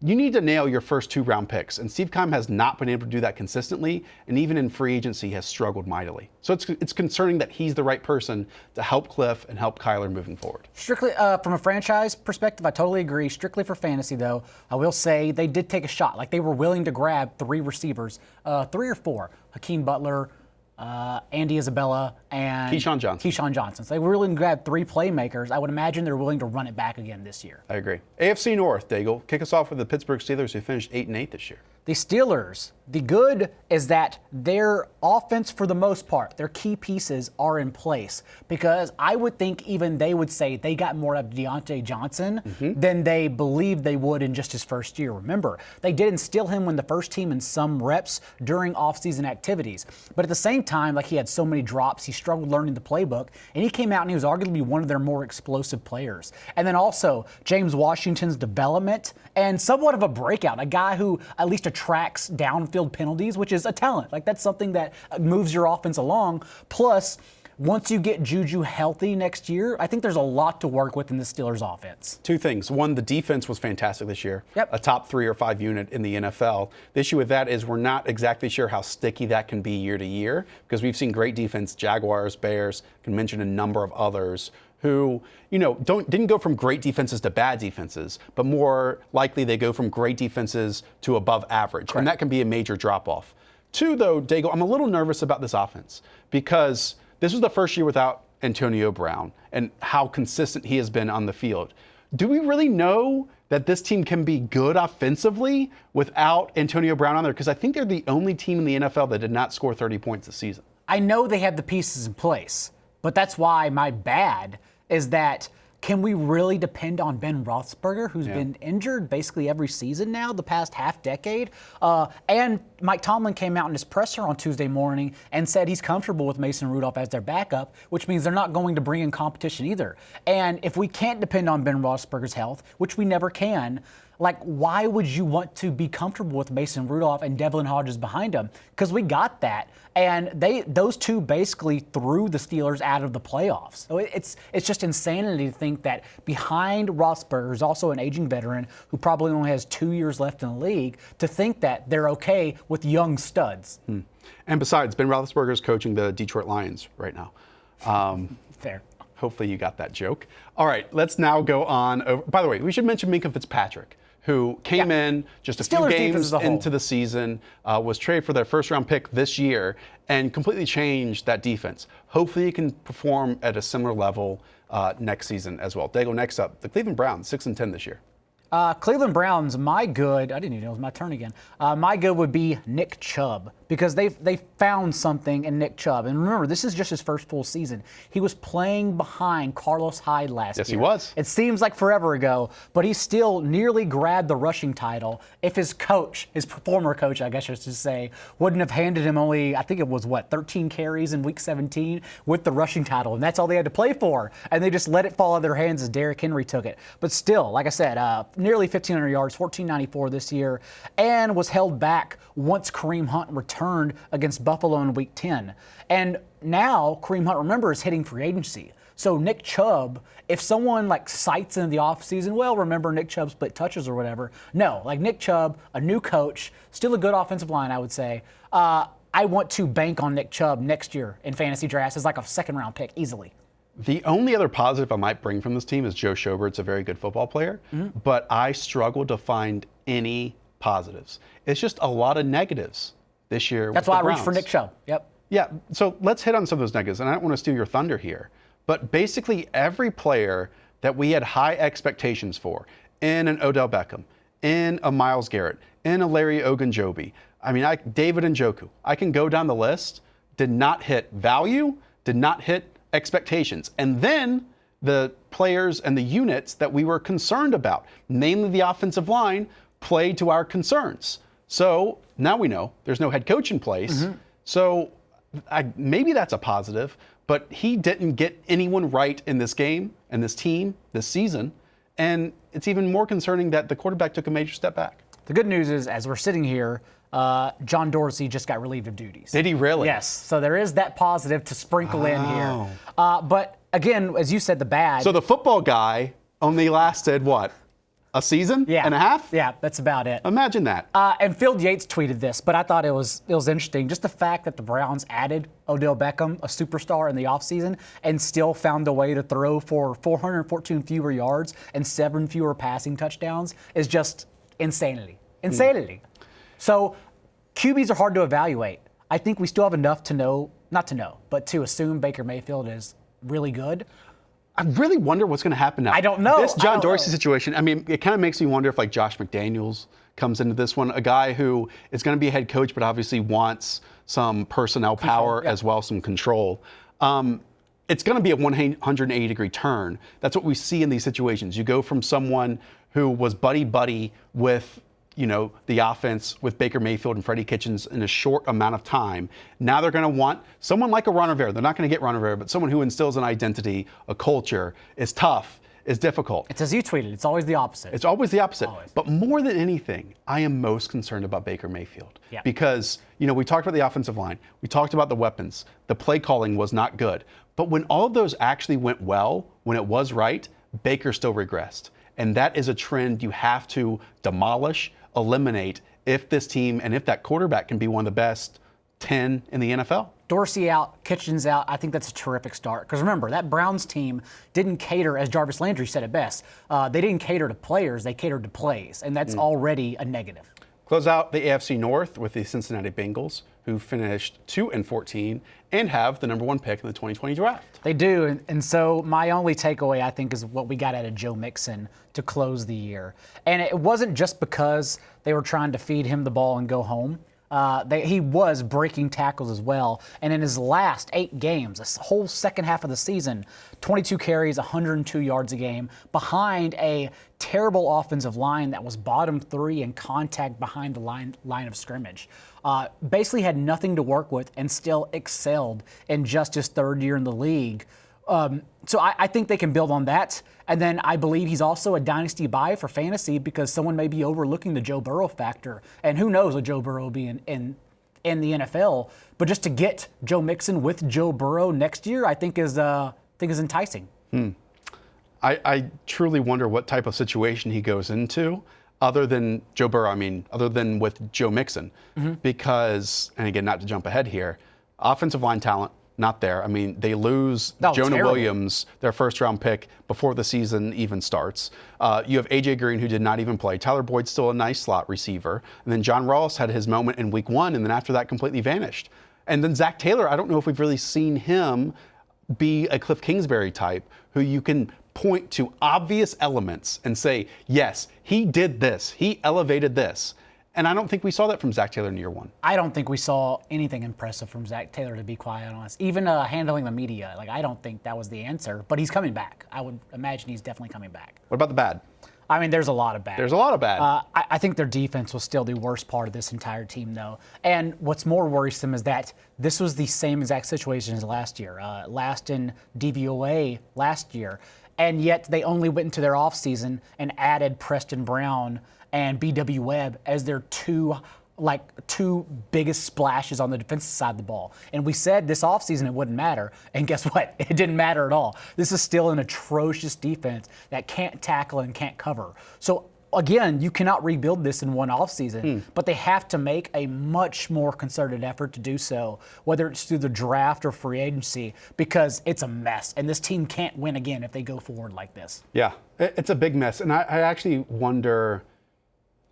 You need to nail your first 2 round picks, and Steve Keim has not been able to do that consistently, and even in free agency has struggled mightily. So it's concerning that he's the right person to help Cliff and help Kyler moving forward. Strictly from a franchise perspective, I totally agree. Strictly for fantasy, though, I will say they did take a shot. Like they were willing to grab 3 receivers, 3 or 4, Hakeem Butler, Andy Isabella, and Keyshawn Johnson. So they were willing to grab 3 playmakers. I would imagine they're willing to run it back again this year. I agree. AFC North, Daigle, kick us off with the Pittsburgh Steelers, who finished 8-8 this year. The Steelers, the good is that their offense, for the most part, their key pieces are in place because I would think even they would say they got more out of Deontay Johnson than they believed they would in just his first year. Remember, they did instill him in the first team in some reps during offseason activities. But at the same time, like he had so many drops, he struggled learning the playbook, and he came out and he was arguably one of their more explosive players. And then also, James Washington's development and somewhat of a breakout, a guy who at least attracts downfield penalties, which is a talent. Like that's something that moves your offense along. Plus, once you get Juju healthy next year, I think there's a lot to work with in the Steelers offense. 2 things. One, the defense was fantastic this year. Yep. A top 3 or 5 unit in the NFL. The issue with that is we're not exactly sure how sticky that can be year to year because we've seen great defense, Jaguars, Bears, can mention a number of others who, didn't go from great defenses to bad defenses, but more likely they go from great defenses to above average. Correct. And that can be a major drop-off. 2, though, Daigle, I'm a little nervous about this offense because this was the first year without Antonio Brown and how consistent he has been on the field. Do we really know that this team can be good offensively without Antonio Brown on there? Because I think they're the only team in the NFL that did not score 30 points this season. I know they have the pieces in place, but that's why my bad is that can we really depend on Ben Roethlisberger, who's been injured basically every season now, the past half decade? And Mike Tomlin came out in his presser on Tuesday morning and said he's comfortable with Mason Rudolph as their backup, which means they're not going to bring in competition either. And if we can't depend on Ben Roethlisberger's health, which we never can, like, why would you want to be comfortable with Mason Rudolph and Devlin Hodges behind him? Because we got that. And those 2 basically threw the Steelers out of the playoffs. So it's just insanity to think that behind Roethlisberger is also an aging veteran who probably only has 2 years left in the league, to think that they're okay with young studs. And besides, Ben Roethlisberger is coaching the Detroit Lions right now. Fair. Hopefully you got that joke. All right, let's now go on. By the way, we should mention Minkah Fitzpatrick, who came in just a few games into the season, was traded for their first-round pick this year, and completely changed that defense. Hopefully he can perform at a similar level next season as well. Daigle, next up, the Cleveland Browns, 6-10 this year. Cleveland Browns, my good, I didn't even know it was my turn again. My good would be Nick Chubb, because they found something in Nick Chubb. And remember, this is just his first full season. He was playing behind Carlos Hyde last year. Yes, he was. It seems like forever ago, but he still nearly grabbed the rushing title if his coach, his former coach, I guess I should say, wouldn't have handed him only, I think it was 13 carries in week 17 with the rushing title. And that's all they had to play for. And they just let it fall out of their hands as Derrick Henry took it. But still, like I said, nearly 1,500 yards, 1,494 this year, and was held back once Kareem Hunt returned against Buffalo in week 10. And now Kareem Hunt, remember, is hitting free agency. So Nick Chubb, if someone cites in the offseason, well, remember Nick Chubb split touches or whatever. No, Nick Chubb, a new coach, still a good offensive line, I would say. I want to bank on Nick Chubb next year in fantasy drafts as a second-round pick easily. The only other positive I might bring from this team is Joe Schobert's a very good football player, but I struggle to find any positives. It's just a lot of negatives this year. That's why I reached for Nick Chubb. Yep. Yeah, so let's hit on some of those negatives, and I don't want to steal your thunder here, but basically every player that we had high expectations for, in an Odell Beckham, in a Myles Garrett, in a Larry Ogunjobi, David Njoku, I can go down the list, did not hit value, did not hit expectations. And then the players and the units that we were concerned about, namely the offensive line, played to our concerns. So now we know there's no head coach in place. So maybe that's a positive, but he didn't get anyone right in this game and this team this season. And it's even more concerning that the quarterback took a major step back. The good news is, as we're sitting here, John Dorsey just got relieved of duties. Did he really? Yes. So there is that positive to sprinkle in here. But again, as you said, the bad. So the football guy only lasted what? A season and a half? Yeah, that's about it. Imagine that. And Phil Yates tweeted this, but I thought it was interesting. Just the fact that the Browns added Odell Beckham, a superstar, in the offseason, and still found a way to throw for 414 fewer yards and 7 fewer passing touchdowns is just insanity. Insanity. So QBs are hard to evaluate. I think we still have enough to know, not to know, but to assume Baker Mayfield is really good. I really wonder what's going to happen now. I don't know. This John Dorsey situation, it kind of makes me wonder if Josh McDaniels comes into this one, a guy who is going to be a head coach but obviously wants some personnel power as well, some control. It's going to be a 180-degree turn. That's what we see in these situations. You go from someone who was buddy-buddy with the offense with Baker Mayfield and Freddie Kitchens in a short amount of time. Now they're going to want someone like a Ron Rivera. They're not going to get Ron Rivera, but someone who instills an identity, a culture, is tough, is difficult. It's as you tweeted. It's always the opposite. It's always the opposite. Always. But more than anything, I am most concerned about Baker Mayfield. Yeah. Because, we talked about the offensive line. We talked about the weapons. The play calling was not good. But when all of those actually went well, when it was right, Baker still regressed. And that is a trend you have to demolish, eliminate, if this team and if that quarterback can be one of the best 10 in the NFL. Dorsey out, Kitchens out. I think that's a terrific start. Because remember, that Browns team didn't cater, as Jarvis Landry said it best, they didn't cater to players, they catered to plays. And that's already a negative. Close out the AFC North with the Cincinnati Bengals, who finished 2-14 and have the number 1 pick in the 2020 draft. They do, and so my only takeaway, I think, is what we got out of Joe Mixon to close the year. And it wasn't just because they were trying to feed him the ball and go home. He was breaking tackles as well. And in his last 8 games, this whole second half of the season, 22 carries, 102 yards a game, behind a terrible offensive line that was bottom 3 in contact behind the line of scrimmage. Basically had nothing to work with and still excelled in just his 3rd year in the league. So I think they can build on that. And then I believe he's also a dynasty buy for fantasy because someone may be overlooking the Joe Burrow factor. And who knows what Joe Burrow will be in the NFL. But just to get Joe Mixon with Joe Burrow next year, I think is enticing. I truly wonder what type of situation he goes into other than Joe Burrow, other than with Joe Mixon. Because, and again, not to jump ahead here, offensive line talent, not there. They lose Jonah Williams, their first-round pick, before the season even starts. You have A.J. Green, who did not even play. Tyler Boyd's still a nice slot receiver. And then John Ross had his moment in week 1, and then after that completely vanished. And then Zach Taylor, I don't know if we've really seen him be a Cliff Kingsbury type, who you can point to obvious elements and say, yes, he did this, he elevated this. And I don't think we saw that from Zach Taylor in year one. I don't think we saw anything impressive from Zach Taylor, to be quite honest. Even handling the media, I don't think that was the answer. But he's coming back. I would imagine he's definitely coming back. What about the bad? I mean, there's a lot of bad. There's a lot of bad. I think their defense was still the worst part of this entire team, though. And what's more worrisome is that this was the same exact situation as last year. Last in DVOA last year. And yet they only went into their offseason and added Preston Brown and B.W. Webb as their two biggest splashes on the defensive side of the ball. And we said this offseason it wouldn't matter. And guess what? It didn't matter at all. This is still an atrocious defense that can't tackle and can't cover. So, again, you cannot rebuild this in one offseason, but they have to make a much more concerted effort to do so, whether it's through the draft or free agency, because it's a mess. And this team can't win again if they go forward like this. Yeah, it's a big mess. And I actually wonder,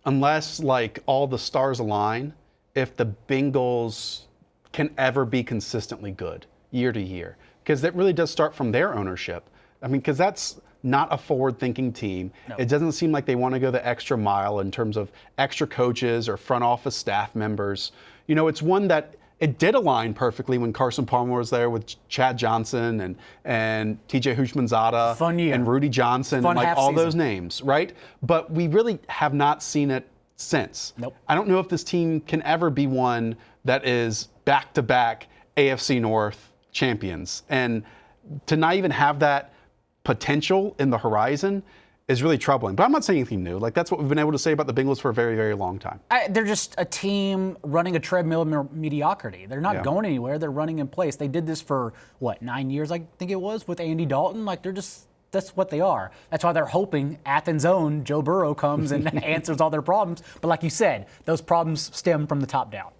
unless all the stars align, if the Bengals can ever be consistently good year to year. Because that really does start from their ownership. I mean, because that's not a forward-thinking team. No. It doesn't seem like they want to go the extra mile in terms of extra coaches or front office staff members. It's one that it did align perfectly when Carson Palmer was there with Chad Johnson and TJ Houshmandzadeh Fun year. And Rudy Johnson, Fun all season. Those names, right? But we really have not seen it since. Nope. I don't know if this team can ever be one that is back-to-back AFC North champions. And to not even have that potential in the horizon is really troubling. But I'm not saying anything new. That's what we've been able to say about the Bengals for a very, very long time. They're just a team running a treadmill of mediocrity. They're not going anywhere. They're running in place. They did this for, 9 years, I think it was, with Andy Dalton. That's what they are. That's why they're hoping Athens' own Joe Burrow comes and answers all their problems. But like you said, those problems stem from the top down.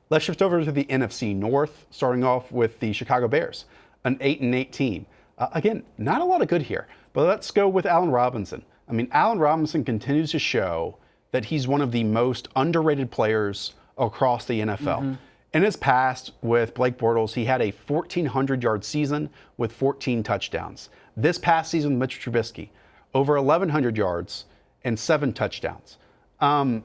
Let's shift over to the NFC North, starting off with the Chicago Bears, an 8-8 team. Again, not a lot of good here, but let's go with Allen Robinson. I mean, Allen Robinson continues to show that he's one of the most underrated players across the NFL. Mm-hmm. In his past with Blake Bortles, he had a 1,400-yard season with 14 touchdowns. This past season with Mitch Trubisky, over 1,100 yards and 7 touchdowns. I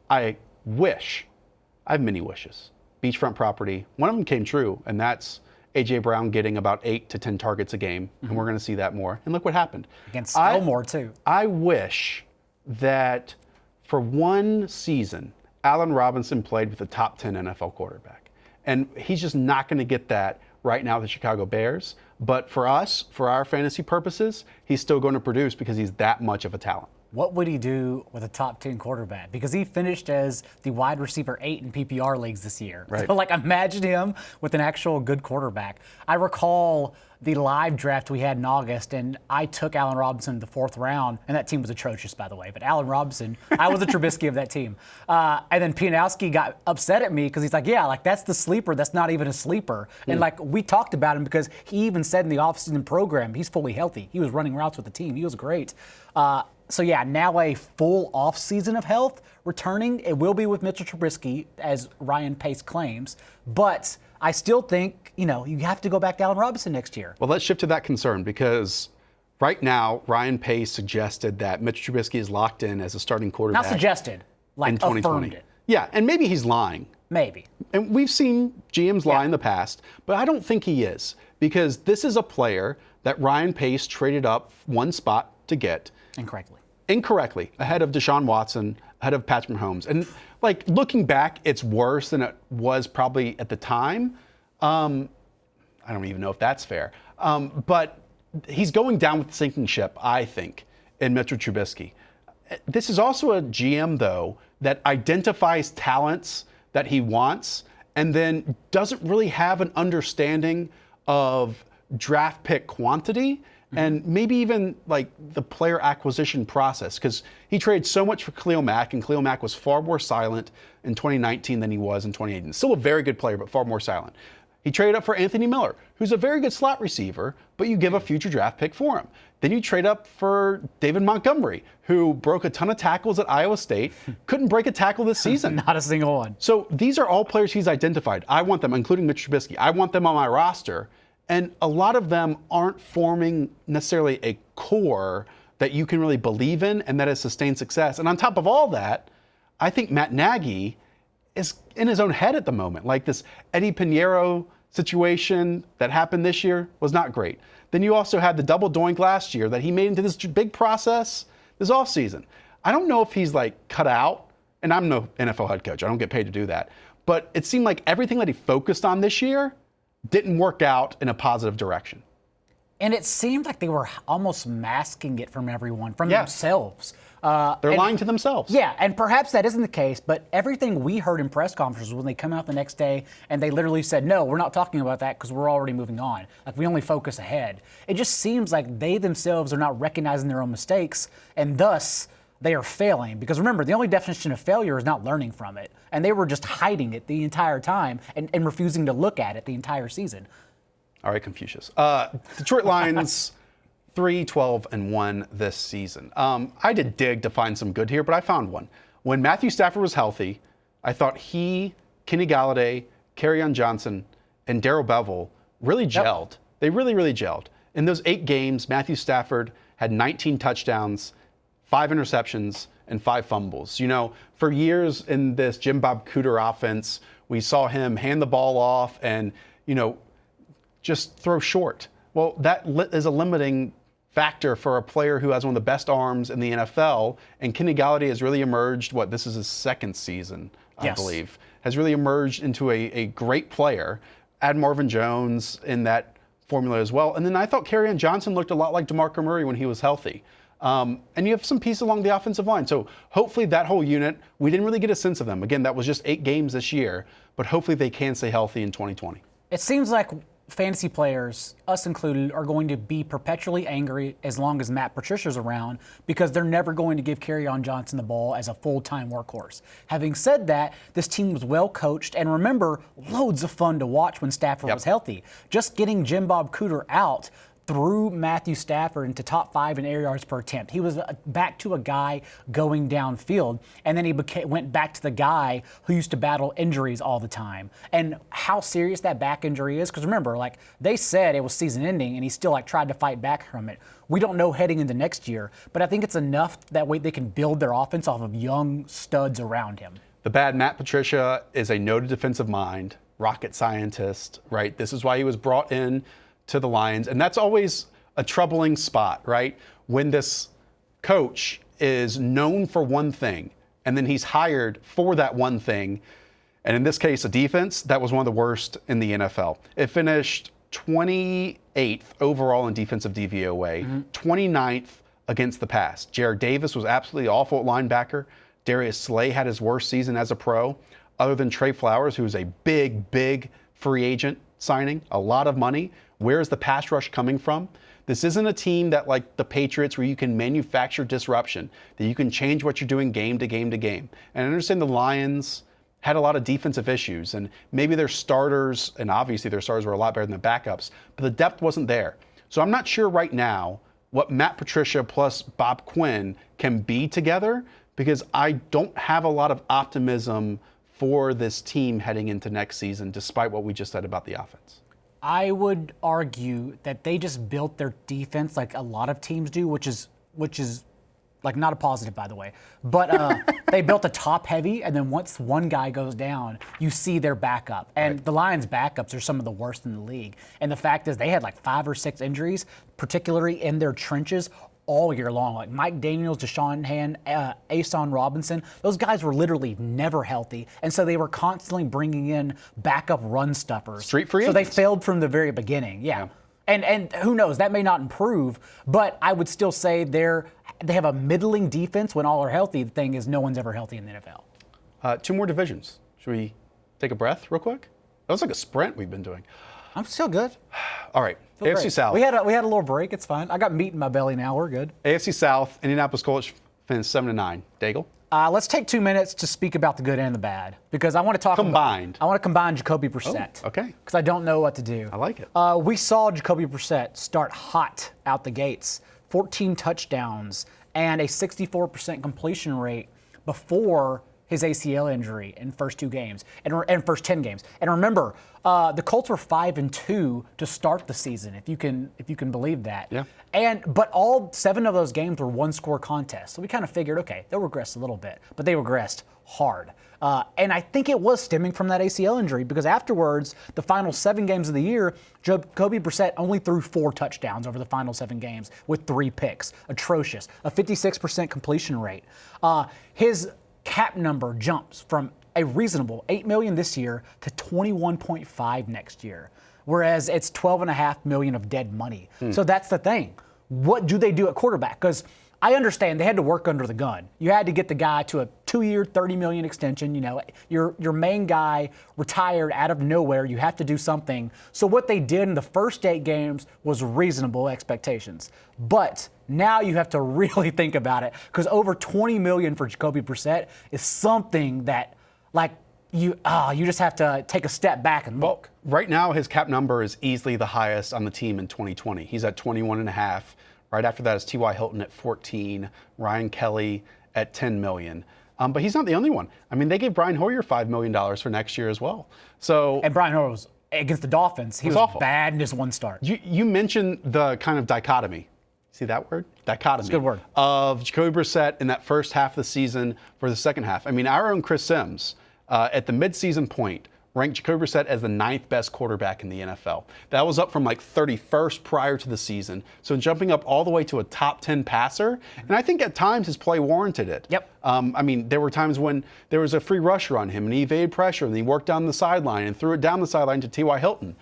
have many wishes. Beachfront property, one of them came true, and that's A.J. Brown getting about 8 to 10 targets a game, and we're going to see that more. And look what happened. Against Elmore, too. I wish that for one season, Allen Robinson played with a top 10 NFL quarterback. And he's just not going to get that right now with the Chicago Bears. But for us, for our fantasy purposes, he's still going to produce because he's that much of a talent. What would he do with a top 10 quarterback? Because he finished as the wide receiver 8 in PPR leagues this year. Right. So, imagine him with an actual good quarterback. I recall the live draft we had in August, and I took Allen Robinson in the 4th round, and that team was atrocious, by the way. But Allen Robinson, I was the Trubisky of that team. And then Pianowski got upset at me because he's that's the sleeper. That's not even a sleeper. And we talked about him because he even said in the offseason program, he's fully healthy. He was running routes with the team. He was great. Now a full offseason of health returning. It will be with Mitchell Trubisky, as Ryan Pace claims. But I still think, you have to go back to Allen Robinson next year. Well, let's shift to that concern because right now, Ryan Pace suggested that Mitch Trubisky is locked in as a starting quarterback. Not suggested, in 2020. Affirmed it. Yeah, and maybe he's lying. Maybe. And we've seen GMs lie in the past, but I don't think he is because this is a player that Ryan Pace traded up one spot to get. Incorrectly, ahead of Deshaun Watson, ahead of Patrick Mahomes. And looking back, it's worse than it was probably at the time. I don't even know if that's fair. But he's going down with the sinking ship, I think, in Mitchell Trubisky. This is also a GM, though, that identifies talents that he wants and then doesn't really have an understanding of draft pick quantity and maybe even the player acquisition process, because he traded so much for Khalil Mack, and Khalil Mack was far more silent in 2019 than he was in 2018. Still a very good player, but far more silent. He traded up for Anthony Miller, who's a very good slot receiver, but you give a future draft pick for him. Then you trade up for David Montgomery, who broke a ton of tackles at Iowa State, couldn't break a tackle this season. Not a single one. So these are all players he's identified. I want them, including Mitch Trubisky. I want them on my roster. And a lot of them aren't forming necessarily a core that you can really believe in and that has sustained success. And on top of all that, I think Matt Nagy is in his own head at the moment. Like this Eddie Pinheiro situation that happened this year was not great. Then you also had the double doink last year that he made into this big process this offseason. I don't know if he's like cut out, and I'm no NFL head coach. I don't get paid to do that. But it seemed like everything that he focused on this year didn't work out in a positive direction. And it seemed like they were almost masking it from everyone, from themselves. They're lying to themselves. Yeah, and perhaps that isn't the case, but everything we heard in press conferences when they come out the next day and they literally said, no, we're not talking about that because we're already moving on. Like, we only focus ahead. It just seems like they themselves are not recognizing their own mistakes, and thus they are failing. Because remember, the only definition of failure is not learning from it. And they were just hiding it the entire time and refusing to look at it the entire season. All right, Confucius. Detroit Lions, 3-12-1 this season. I did dig to find some good here, but I found one. When Matthew Stafford was healthy, I thought he, Kenny Galladay, Kerryon Johnson, and Darrell Bevell really gelled. Yep. They really, really gelled. In those 8 games, Matthew Stafford had 19 touchdowns, 5 interceptions, and 5 fumbles. You know, for years in this Jim Bob Cooter offense, we saw him hand the ball off and, you know, just throw short. Well, that is a limiting factor for a player who has one of the best arms in the NFL. And Kenny Galladay has really emerged, this is his 2nd season, I believe, has really emerged into a great player. Add Marvin Jones in that formula as well. And then I thought Kerryon Johnson looked a lot like DeMarco Murray when he was healthy. And you have some pieces along the offensive line. So hopefully that whole unit, we didn't really get a sense of them. Again, that was just 8 games this year, but hopefully they can stay healthy in 2020. It seems like fantasy players, us included, are going to be perpetually angry as long as Matt Patricia's around because they're never going to give Kerryon Johnson the ball as a full-time workhorse. Having said that, this team was well coached, and remember, loads of fun to watch when Stafford was healthy. Just getting Jim Bob Cooter out threw Matthew Stafford into top 5 in air yards per attempt. He was back to a guy going downfield, and then he went back to the guy who used to battle injuries all the time. And how serious that back injury is, because remember, like, they said it was season ending, and he still tried to fight back from it. We don't know heading into next year, but I think it's enough that way they can build their offense off of young studs around him. The bad Matt Patricia is a noted defensive mind, rocket scientist, right? This is why he was brought in to the Lions. And that's always a troubling spot, right? When this coach is known for one thing, and then he's hired for that one thing. And in this case, a defense that was one of the worst in the NFL. It finished 28th overall in defensive DVOA, 29th against the pass. Jared Davis was absolutely awful at linebacker. Darius Slay had his worst season as a pro, other than Trey Flowers, who's a big free agent signing, a lot of money. Where is the pass rush coming from? This isn't a team that, like the Patriots, where you can manufacture disruption, that you can change what you're doing game to game to game. And I understand the Lions had a lot of defensive issues, and maybe their starters, and obviously their starters were a lot better than the backups, but the depth wasn't there. So I'm not sure right now what Matt Patricia plus Bob Quinn can be together, because I don't have a lot of optimism for this team heading into next season, despite what we just said about the offense. I would argue that they just built their defense like a lot of teams do, which is like not a positive, by the way. But they built a top heavy, and then once one guy goes down, you see their backup. And the Lions' backups are some of the worst in the league. And the fact is they had like 5 or 6 injuries, particularly in their trenches, all year long. Like Mike Daniels, Deshaun Hand, Ason Robinson, those guys were literally never healthy. And so they were constantly bringing in backup run stuffers. Street free agents. So they agents. failed from the very beginning. Yeah. And who knows, that may not improve, but I would still say they have a middling defense when all are healthy. The thing is, no one's ever healthy in the NFL. 2 more divisions. Should we take a breath real quick? That was like a sprint we've been doing. I'm still good. All right, AFC great. South. We had a little break. It's fine. I got meat in my belly now. We're good. AFC South, Indianapolis Colts finished 7-9. Daigle? Let's take 2 minutes to speak about the good and the bad, because I want to talk Combined. I want to combine Jacoby Brissett. Oh, okay. Because I don't know what to do. I like it. We saw Jacoby Brissett start hot out the gates, 14 touchdowns and a 64% completion rate before his ACL injury in first 2 games and first 10 games. And remember, the Colts were 5-2 to start the season, if you can believe that. Yeah. But all 7 of those games were 1-score contests. So we kind of figured, okay, they'll regress a little bit, but they regressed hard. And I think it was stemming from that ACL injury, because afterwards, the final 7 games of the year, Jacoby Brissett only threw 4 touchdowns over the final 7 games with 3 picks. Atrocious. A 56% completion rate. His cap number jumps from a reasonable $8 million this year to $21.5 next year, whereas it's $12.5 million of dead money. So that's the thing. What do they do at quarterback? Because I understand they had to work under the gun. You had to get the guy to a 2-year, $30 million extension. You know, your main guy retired out of nowhere. You have to do something. So what they did in the first 8 games was reasonable expectations. But now you have to really think about it, because over $20 million for Jacoby Brissett is something that, like, you just have to take a step back and look. Well, right now his cap number is easily the highest on the team in 2020. He's at 21.5. Right after that is T.Y. Hilton at 14, Ryan Kelly at $10 million. But he's not the only one. I mean, they gave Brian Hoyer $5 million for next year as well. And Brian Hoyer was against the Dolphins. He was awful. Bad in his one start. You mentioned the kind of dichotomy. See that word? Dichotomy. It's a good word. Of Jacoby Brissett in that first half of the season for the second half. I mean, our own Chris Sims, at the midseason point, ranked Jacoby Brissett as the 9th best quarterback in the NFL. That was up from like 31st prior to the season. So jumping up all the way to a top 10 passer. And I think at times his play warranted it. Yep. I mean, there were times when there was a free rusher on him and he evaded pressure and he worked down the sideline and threw it down the sideline to T.Y. Hilton.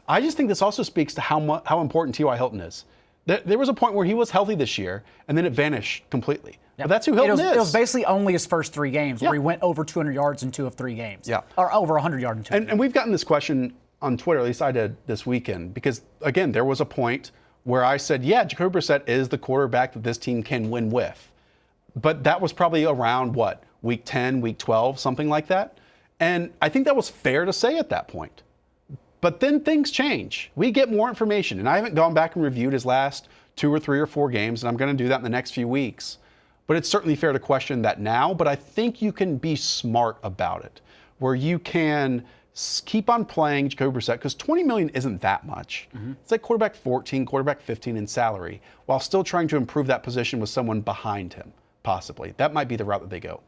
I just think this also speaks to how important T.Y. Hilton is. There was a point where he was healthy this year and then it vanished completely. Yep. But that's who Hilton is. It was basically only his first 3 games where he went over 200 yards in 2 of 3 games. Yeah. Or over 100 yards in 2 of 3. And we've gotten this question on Twitter, at least I did this weekend, because, again, there was a point where I said, yeah, Jacoby Brissett is the quarterback that this team can win with. But that was probably around, what, week 10, week 12, something like that? And I think that was fair to say at that point. But then things change. We get more information. And I haven't gone back and reviewed his last 2 or 3 or 4 games, and I'm going to do that in the next few weeks. But it's certainly fair to question that now, but I think you can be smart about it, where you can keep on playing Jacoby Brissett, because $20 million isn't that much. It's like quarterback 14, quarterback 15 in salary, while still trying to improve that position with someone behind him, possibly. That might be the route that they go.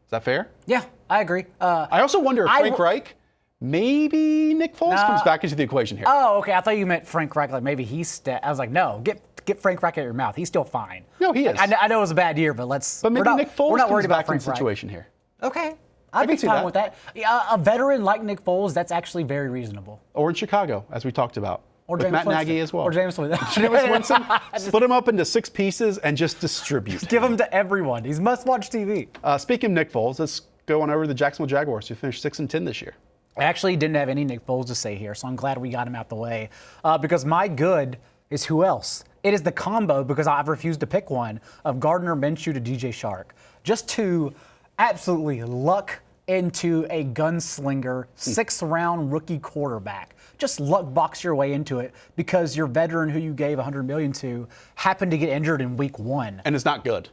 Is that fair? Yeah, I agree. I also wonder if Frank Reich, maybe Nick Foles comes back into the equation here. Oh, okay. I thought you meant Frank Reich, like maybe I was like, no, get Frank Reich out of your mouth. He's still fine. No, he is. I know it was a bad year, but But maybe Nick Foles we're not worried comes about back in Frank the situation here. Okay. I'd be fine with that. A veteran like Nick Foles, that's actually very reasonable. Or in Chicago, as we talked about. Or with Matt Nagy as well. Or James Winston. James Winston, split him up into 6 pieces and just distribute. Give him to everyone. He's must-watch TV. Speaking of Nick Foles, let's go on over to the Jacksonville Jaguars, who finished 6-10 this year. I actually didn't have any Nick Foles to say here, so I'm glad we got him out the way. Because my good is who else? It is the combo, because I've refused to pick one, of Gardner Minshew to DJ Chark. Just to absolutely luck into a gunslinger, 6th-round rookie quarterback. Just luck box your way into it because your veteran who you gave $100 million to happened to get injured in week 1. And it's not good.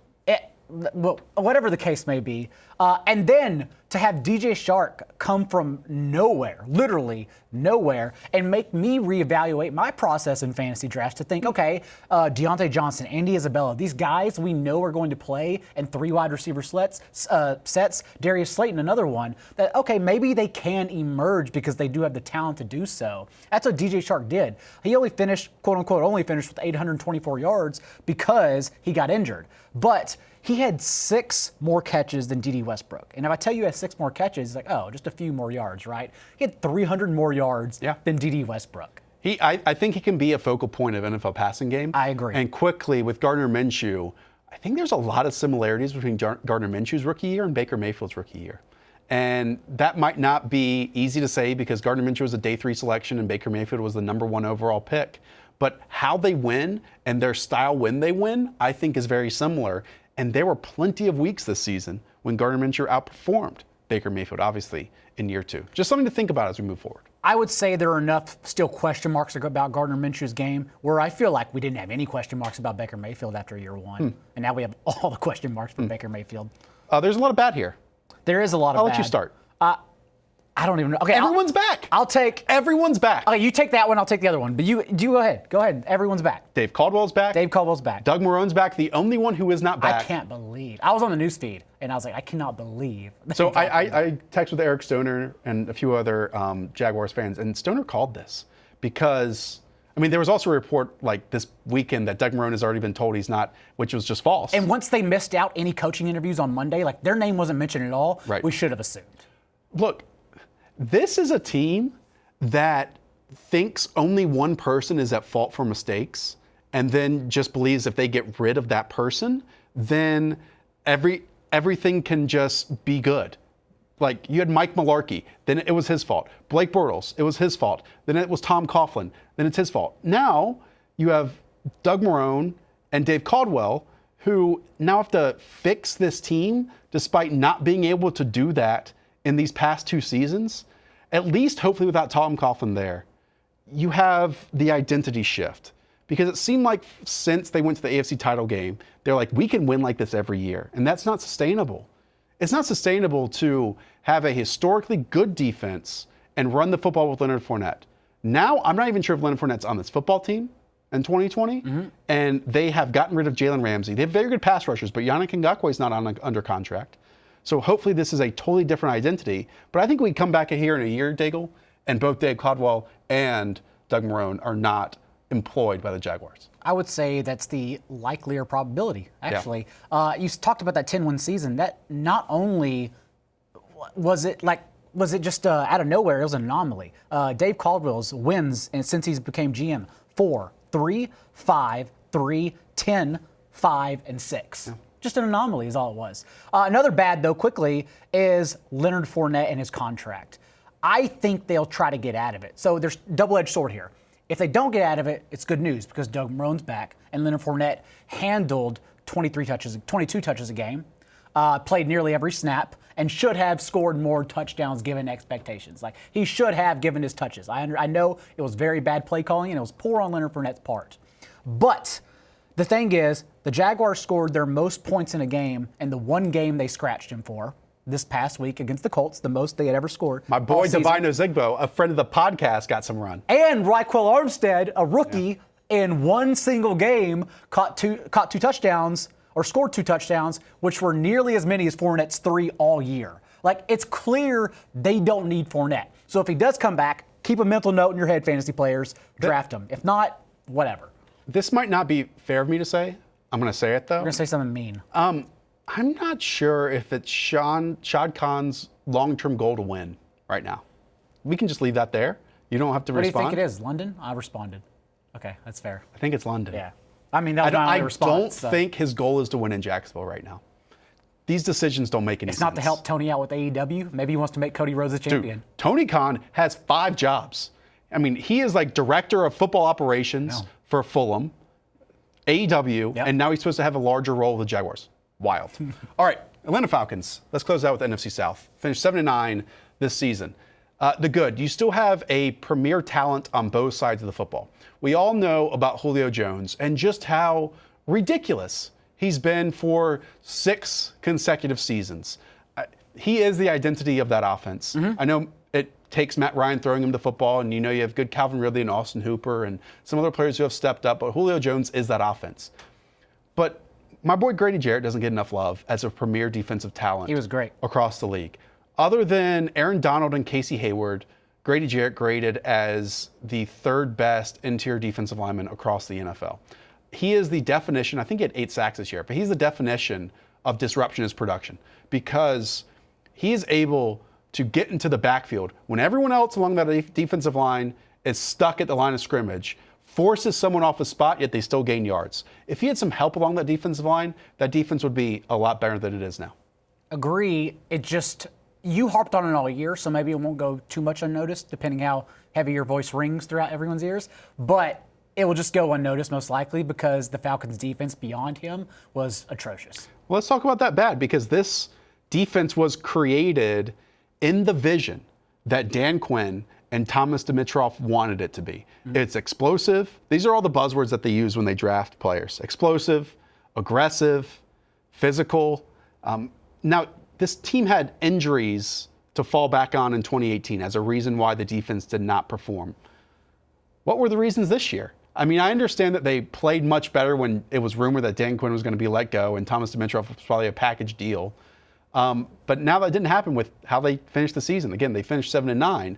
Well, whatever the case may be. And then to have DJ Chark come from nowhere, literally nowhere, and make me reevaluate my process in fantasy drafts to think, okay, Deontay Johnson, Andy Isabella, these guys we know are going to play in 3 wide receiver sets, Darius Slayton, another one, that, okay, maybe they can emerge because they do have the talent to do so. That's what DJ Chark did. He only finished, quote unquote, with 824 yards because he got injured. But he had 6 more catches than D.D. Westbrook. And if I tell you he has 6 more catches, it's like, oh, just a few more yards, right? He had 300 more yards than D.D. Westbrook. I think he can be a focal point of NFL passing game. I agree. And quickly, with Gardner Minshew, I think there's a lot of similarities between Gardner Minshew's rookie year and Baker Mayfield's rookie year. And that might not be easy to say because Gardner Minshew was a day 3 selection and Baker Mayfield was the number 1 overall pick. But how they win and their style when they win, I think is very similar. And there were plenty of weeks this season when Gardner Minshew outperformed Baker Mayfield, obviously, in year 2. Just something to think about as we move forward. I would say there are enough still question marks about Gardner Minshew's game where I feel like we didn't have any question marks about Baker Mayfield after year 1. And now we have all the question marks for Baker Mayfield. There's a lot of bad here. There is a lot of I'll bad. let you start. I don't even know. Okay, Everyone's back. I'll take. Everyone's back. Okay, you take that one. I'll take the other one. But you go ahead. Go ahead. Everyone's back. Dave Caldwell's back. Dave Caldwell's back. Doug Marrone's back. The only one who is not back. I can't believe. I was on the news feed and I was like, I cannot believe. So I texted with Eric Stoner and a few other Jaguars fans, and Stoner called this because, I mean, there was also a report like this weekend that Doug Marrone has already been told he's not, which was just false. And once they missed out any coaching interviews on Monday, like their name wasn't mentioned at all, Right. we should have assumed. Look, this is a team that thinks only one person is at fault for mistakes and then just believes if they get rid of that person, then everything can just be good. Like, you had Mike Mularkey, then it was his fault. Blake Bortles, it was his fault. Then it was Tom Coughlin, then it's his fault. Now you have Doug Marrone and Dave Caldwell, who now have to fix this team despite not being able to do that in these past 2 seasons. At least, hopefully, without Tom Coughlin there, you have the identity shift. Because it seemed like since they went to the AFC title game, they're like, we can win like this every year. And that's not sustainable. It's not sustainable to have a historically good defense and run the football with Leonard Fournette. Now, I'm not even sure if Leonard Fournette's on this football team in 2020, and they have gotten rid of Jalen Ramsey. They have very good pass rushers, but Yannick Ngakoue is not under contract. So hopefully this is a totally different identity. But I think we come back here in a year, Daigle, and both Dave Caldwell and Doug Marrone are not employed by the Jaguars. I would say that's the likelier probability, actually. You talked about that 10-win season. That not only was it just out of nowhere, it was an anomaly. Dave Caldwell's wins, and since he's became GM, 4, 3, 5, 3, 10, 5, and 6. Yeah. Just an anomaly is all it was. Another bad, though, quickly, is Leonard Fournette and his contract. I think they'll try to get out of it. So there's double-edged sword here. If they don't get out of it, it's good news because Doug Marrone's back and Leonard Fournette handled 22 touches a game, played nearly every snap, and should have scored more touchdowns given expectations. Like, he should have given his touches. I know it was very bad play calling and it was poor on Leonard Fournette's part. But the thing is, the Jaguars scored their most points in a game in the one game they scratched him for this past week against the Colts, the most they had ever scored. My boy Divino Zigbo, a friend of the podcast, got some run. And Raquel Armstead, a rookie, in one single game caught two touchdowns or scored 2 touchdowns, which were nearly as many as Fournette's 3 all year. Like, it's clear they don't need Fournette. So if he does come back, keep a mental note in your head, fantasy players, draft him. If not, whatever. This might not be fair of me to say. I'm going to say it, though. You're going to say something mean. I'm not sure if it's Shad Khan's long-term goal to win right now. We can just leave that there. You don't have to respond. What do you think it is? London? I responded. Okay, that's fair. I think it's London. Yeah. I mean, that was my only response. I don't think his goal is to win in Jacksonville right now. These decisions don't make any sense. It's not to help Tony out with AEW. Maybe he wants to make Cody Rhodes a champion. Dude, Tony Khan has 5 jobs. I mean, he is like director of football operations for Fulham, AEW, and now he's supposed to have a larger role with the Jaguars. Wild. All right, Atlanta Falcons. Let's close out with NFC South. Finished 7-9 this season. The good, you still have a premier talent on both sides of the football. We all know about Julio Jones and just how ridiculous he's been for 6 consecutive seasons. He is the identity of that offense. I know it takes Matt Ryan throwing him the football, and you know you have good Calvin Ridley and Austin Hooper and some other players who have stepped up, but Julio Jones is that offense. But my boy Grady Jarrett doesn't get enough love as a premier defensive talent. He was great. Across the league. Other than Aaron Donald and Casey Hayward, Grady Jarrett graded as the 3rd best interior defensive lineman across the NFL. He is the definition, I think he had 8 sacks this year, but he's the definition of disruptionist production because he is able to get into the backfield when everyone else along that defensive line is stuck at the line of scrimmage, forces someone off a spot, yet they still gain yards. If he had some help along that defensive line, that defense would be a lot better than it is now. Agree. You harped on it all year, so maybe it won't go too much unnoticed, depending how heavy your voice rings throughout everyone's ears. But it will just go unnoticed, most likely, because the Falcons' defense beyond him was atrocious. Well, let's talk about that bad, because this defense was created in the vision that Dan Quinn and Thomas Dimitroff wanted it to be. It's explosive. These are all the buzzwords that they use when they draft players. Explosive, aggressive, physical. Now, this team had injuries to fall back on in 2018 as a reason why the defense did not perform. What were the reasons this year? I mean, I understand that they played much better when it was rumored that Dan Quinn was going to be let go and Thomas Dimitroff was probably a package deal. But now that didn't happen with how they finished the season. Again, they finished 7-9.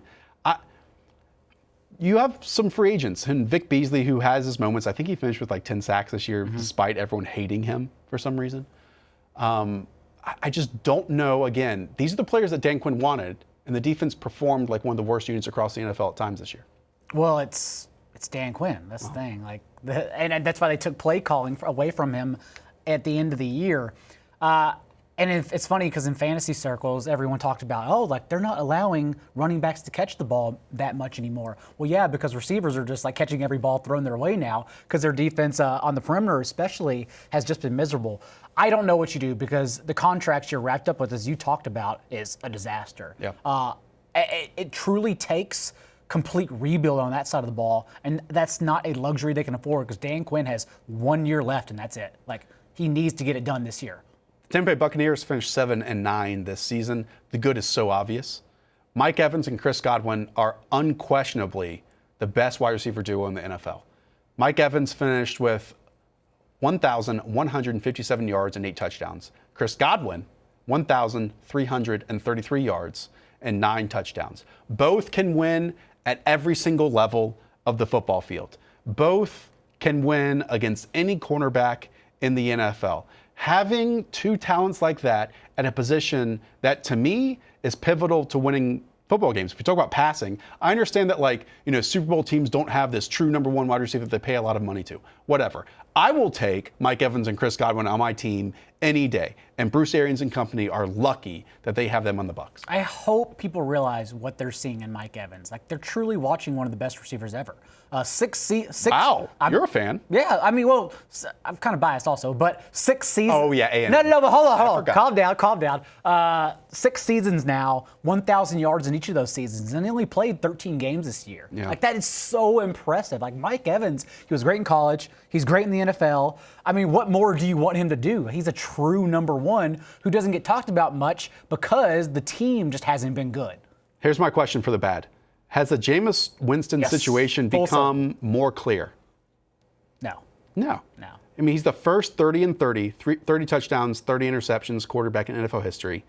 You have some free agents, and Vic Beasley, who has his moments. I think he finished with like 10 sacks this year, despite everyone hating him for some reason. I just don't know. Again, these are the players that Dan Quinn wanted, and the defense performed like one of the worst units across the NFL at times this year. Well, it's Dan Quinn. That's the thing. And that's why they took play calling away from him at the end of the year. And it's funny because in fantasy circles, everyone talked about, they're not allowing running backs to catch the ball that much anymore. Well, yeah, because receivers are just like catching every ball thrown their way now because their defense on the perimeter especially has just been miserable. I don't know what you do because the contracts you're wrapped up with, as you talked about, is a disaster. Yeah. It truly takes complete rebuild on that side of the ball, and that's not a luxury they can afford because Dan Quinn has 1 year left, and that's it. Like, he needs to get it done this year. Tampa Bay Buccaneers finished 7-9 this season. The good is so obvious. Mike Evans and Chris Godwin are unquestionably the best wide receiver duo in the NFL. Mike Evans finished with 1,157 yards and 8 touchdowns. Chris Godwin, 1,333 yards and 9 touchdowns. Both can win at every single level of the football field. Both can win against any cornerback in the NFL. Having two talents like that at a position that, to me, is pivotal to winning football games. If you talk about passing, I understand that, Super Bowl teams don't have this true number one wide receiver that they pay a lot of money to. Whatever. I will take Mike Evans and Chris Godwin on my team any day. And Bruce Arians and company are lucky that they have them on the Bucs. I hope people realize what they're seeing in Mike Evans. Like, they're truly watching one of the best receivers ever. Wow, you're a fan. Yeah, I mean, I'm kind of biased also, but 6 seasons. Oh, yeah, No, but hold on. Calm down. 6 seasons now, 1,000 yards in each of those seasons, and he only played 13 games this year. Yeah. Like, that is so impressive. Like, Mike Evans, he was great in college. He's great in the NFL. I mean, what more do you want him to do? He's a true number one who doesn't get talked about much because the team just hasn't been good. Here's my question for the bad. Has the Jameis Winston situation become more clear? No. I mean, he's the first 30 touchdowns, 30 interceptions quarterback in NFL history.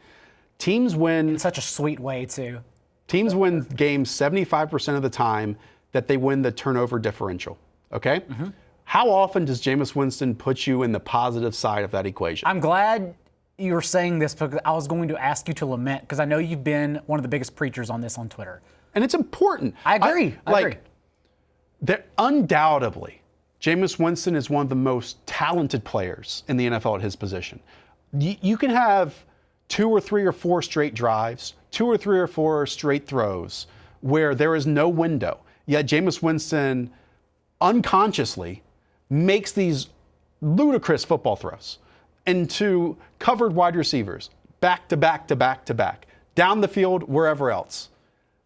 Teams win in such a sweet way, too. Teams win games 75% of the time that they win the turnover differential. Okay? Mm-hmm. How often does Jameis Winston put you in the positive side of that equation? I'm glad you were saying this because I was going to ask you to lament because I know you've been one of the biggest preachers on this on Twitter. And it's important. I agree. Undoubtedly, Jameis Winston is one of the most talented players in the NFL at his position. You can have 2 or 3 or 4 straight drives, 2 or 3 or 4 straight throws where there is no window. Yet Jameis Winston unconsciously makes these ludicrous football throws into covered wide receivers, back to back to back to back, down the field, wherever else.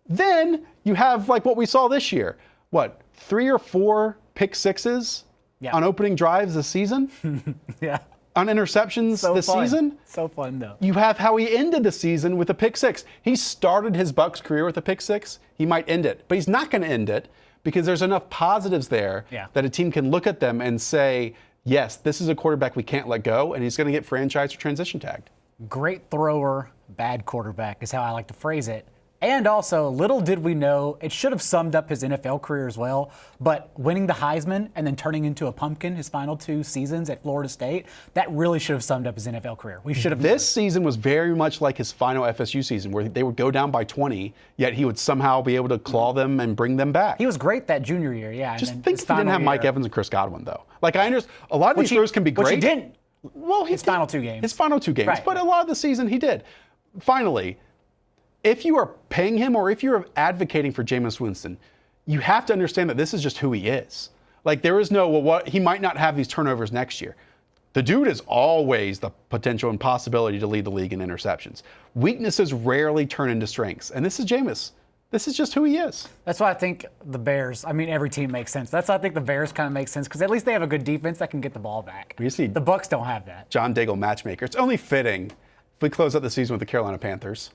Then you have what we saw this year. 3 or 4 pick sixes on opening drives this season? Yeah. On interceptions this season? So fun, though. You have how he ended the season with a pick six. He started his Bucs career with a pick six. He might end it, but he's not going to end it because there's enough positives there that a team can look at them and say, yes, this is a quarterback we can't let go, and he's going to get franchise or transition tagged. Great thrower, bad quarterback is how I like to phrase it. And also, little did we know, it should have summed up his NFL career as well, but winning the Heisman and then turning into a pumpkin his final 2 seasons at Florida State, that really should have summed up his NFL career. We should have. This season was very much like his final FSU season, where they would go down by 20, yet he would somehow be able to claw them and bring them back. He was great that junior year, yeah. Just think if he didn't have Mike Evans and Chris Godwin, though. I understand a lot of these throws can be great. Which he didn't. Well, his final 2 games. His final 2 games, right. But a lot of the season he did. Finally, if you are paying him or if you're advocating for Jameis Winston, you have to understand that this is just who he is. There is no, he might not have these turnovers next year. The dude is always the potential and possibility to lead the league in interceptions. Weaknesses rarely turn into strengths. And this is Jameis. This is just who he is. That's why I think the Bears, every team makes sense. That's why I think the Bears kind of make sense because at least they have a good defense that can get the ball back. You see, the Bucs don't have that. John Daigle, matchmaker. It's only fitting we close out the season with the Carolina Panthers.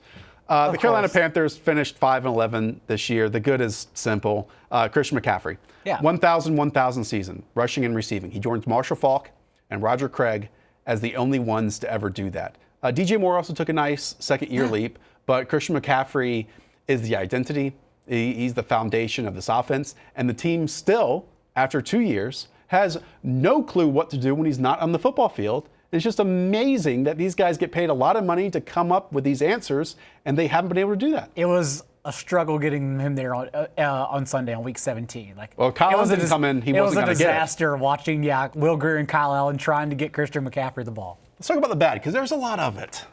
The Carolina Panthers finished 5-11 this year. The good is simple. Christian McCaffrey, 1,000 season, rushing and receiving. He joins Marshall Faulk and Roger Craig as the only ones to ever do that. DJ Moore also took a nice second-year leap, but Christian McCaffrey is the identity. He's the foundation of this offense, and the team still, after 2 years, has no clue what to do when he's not on the football field. It's just amazing that these guys get paid a lot of money to come up with these answers, and they haven't been able to do that. It was a struggle getting him there on Sunday on Week 17. Kyle Allen didn't come in. He wasn't going to get it. It was a disaster watching Will Grier and Kyle Allen trying to get Christian McCaffrey the ball. Let's talk about the bad, because there's a lot of it.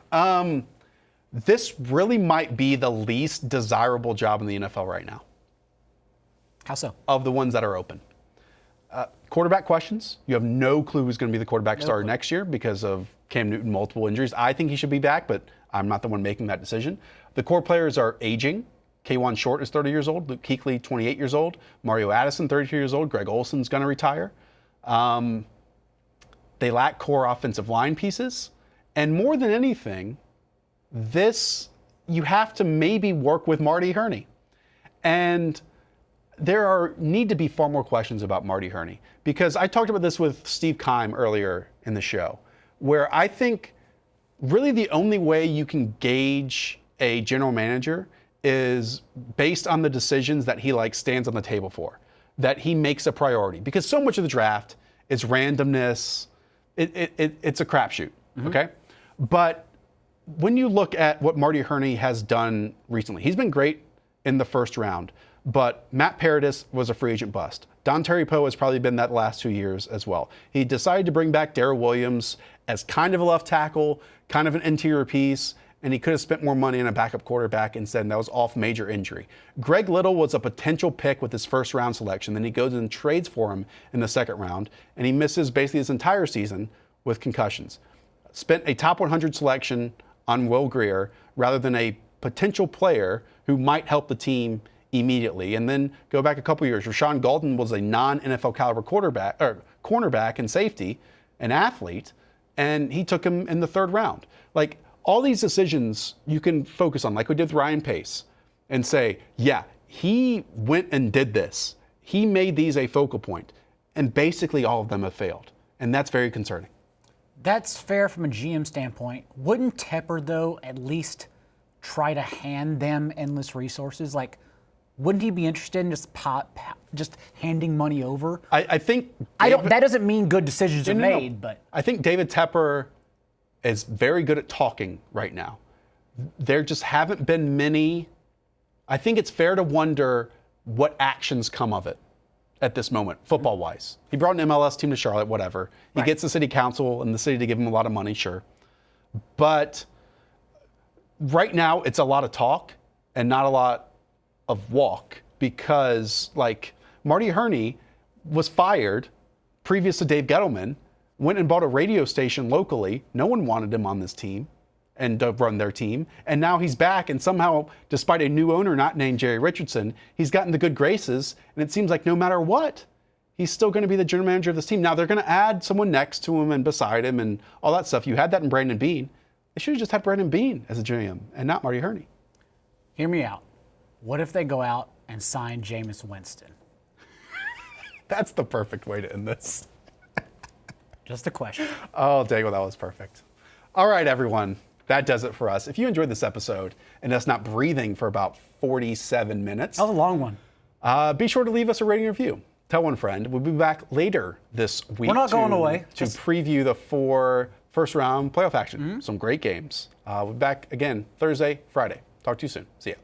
This really might be the least desirable job in the NFL right now. How so? Of the ones that are open. Quarterback questions. You have no clue who's going to be the quarterback starter next year because of Cam Newton, multiple injuries. I think he should be back, but I'm not the one making that decision. The core players are aging. K'Wan Short is 30 years old. Luke Kuechly, 28 years old. Mario Addison, 32 years old. Greg Olson's going to retire. They lack core offensive line pieces. And more than anything, you have to maybe work with Marty Hurney. And there need to be far more questions about Marty Hurney, because I talked about this with Steve Keim earlier in the show, where I think really the only way you can gauge a general manager is based on the decisions that he stands on the table for, that he makes a priority, because so much of the draft is randomness. It's a crapshoot, okay? But when you look at what Marty Hurney has done recently, he's been great in the first round. But Matt Paradis was a free agent bust. Don Terry Poe has probably been that the last 2 years as well. He decided to bring back Darrell Williams as kind of a left tackle, kind of an interior piece, and he could have spent more money on a backup quarterback instead, and that was off major injury. Greg Little was a potential pick with his first round selection. Then he goes and trades for him in the second round, and he misses basically his entire season with concussions. Spent a top 100 selection on Will Grier rather than a potential player who might help the team immediately. And then go back a couple years. Rashawn Golden was a non-NFL caliber cornerback and safety, an athlete, and he took him in the third round. All these decisions you can focus on, like we did with Ryan Pace, and say, yeah, he went and did this. He made these a focal point, and basically all of them have failed. And that's very concerning. That's fair from a GM standpoint. Wouldn't Tepper, though, at least try to hand them endless resources? Wouldn't he be interested in just handing money over? I think that doesn't mean good decisions are made, but I think David Tepper is very good at talking right now. There just haven't been many. I think it's fair to wonder what actions come of it at this moment, football-wise. He brought an MLS team to Charlotte, whatever. He gets the city council and the city to give him a lot of money, sure. But right now, it's a lot of talk and not a lot of walk, because Marty Hurney was fired previous to Dave Gettleman, went and bought a radio station locally. No one wanted him on this team and to run their team. And now he's back, and somehow, despite a new owner not named Jerry Richardson, he's gotten the good graces, and it seems like no matter what, he's still going to be the general manager of this team. Now, they're going to add someone next to him and beside him and all that stuff. You had that in Brandon Beane. They should have just had Brandon Beane as a GM and not Marty Hurney. Hear me out. What if they go out and sign Jameis Winston? That's the perfect way to end this. Just a question. Oh, Daigle, that was perfect. All right, everyone. That does it for us. If you enjoyed this episode and us not breathing for about 47 minutes. That was a long one. Be sure to leave us a rating review. Tell one friend. We'll be back later this week. We're not going away. To preview the 4 first-round playoff action. Some great games. We'll be back again Thursday, Friday. Talk to you soon. See ya.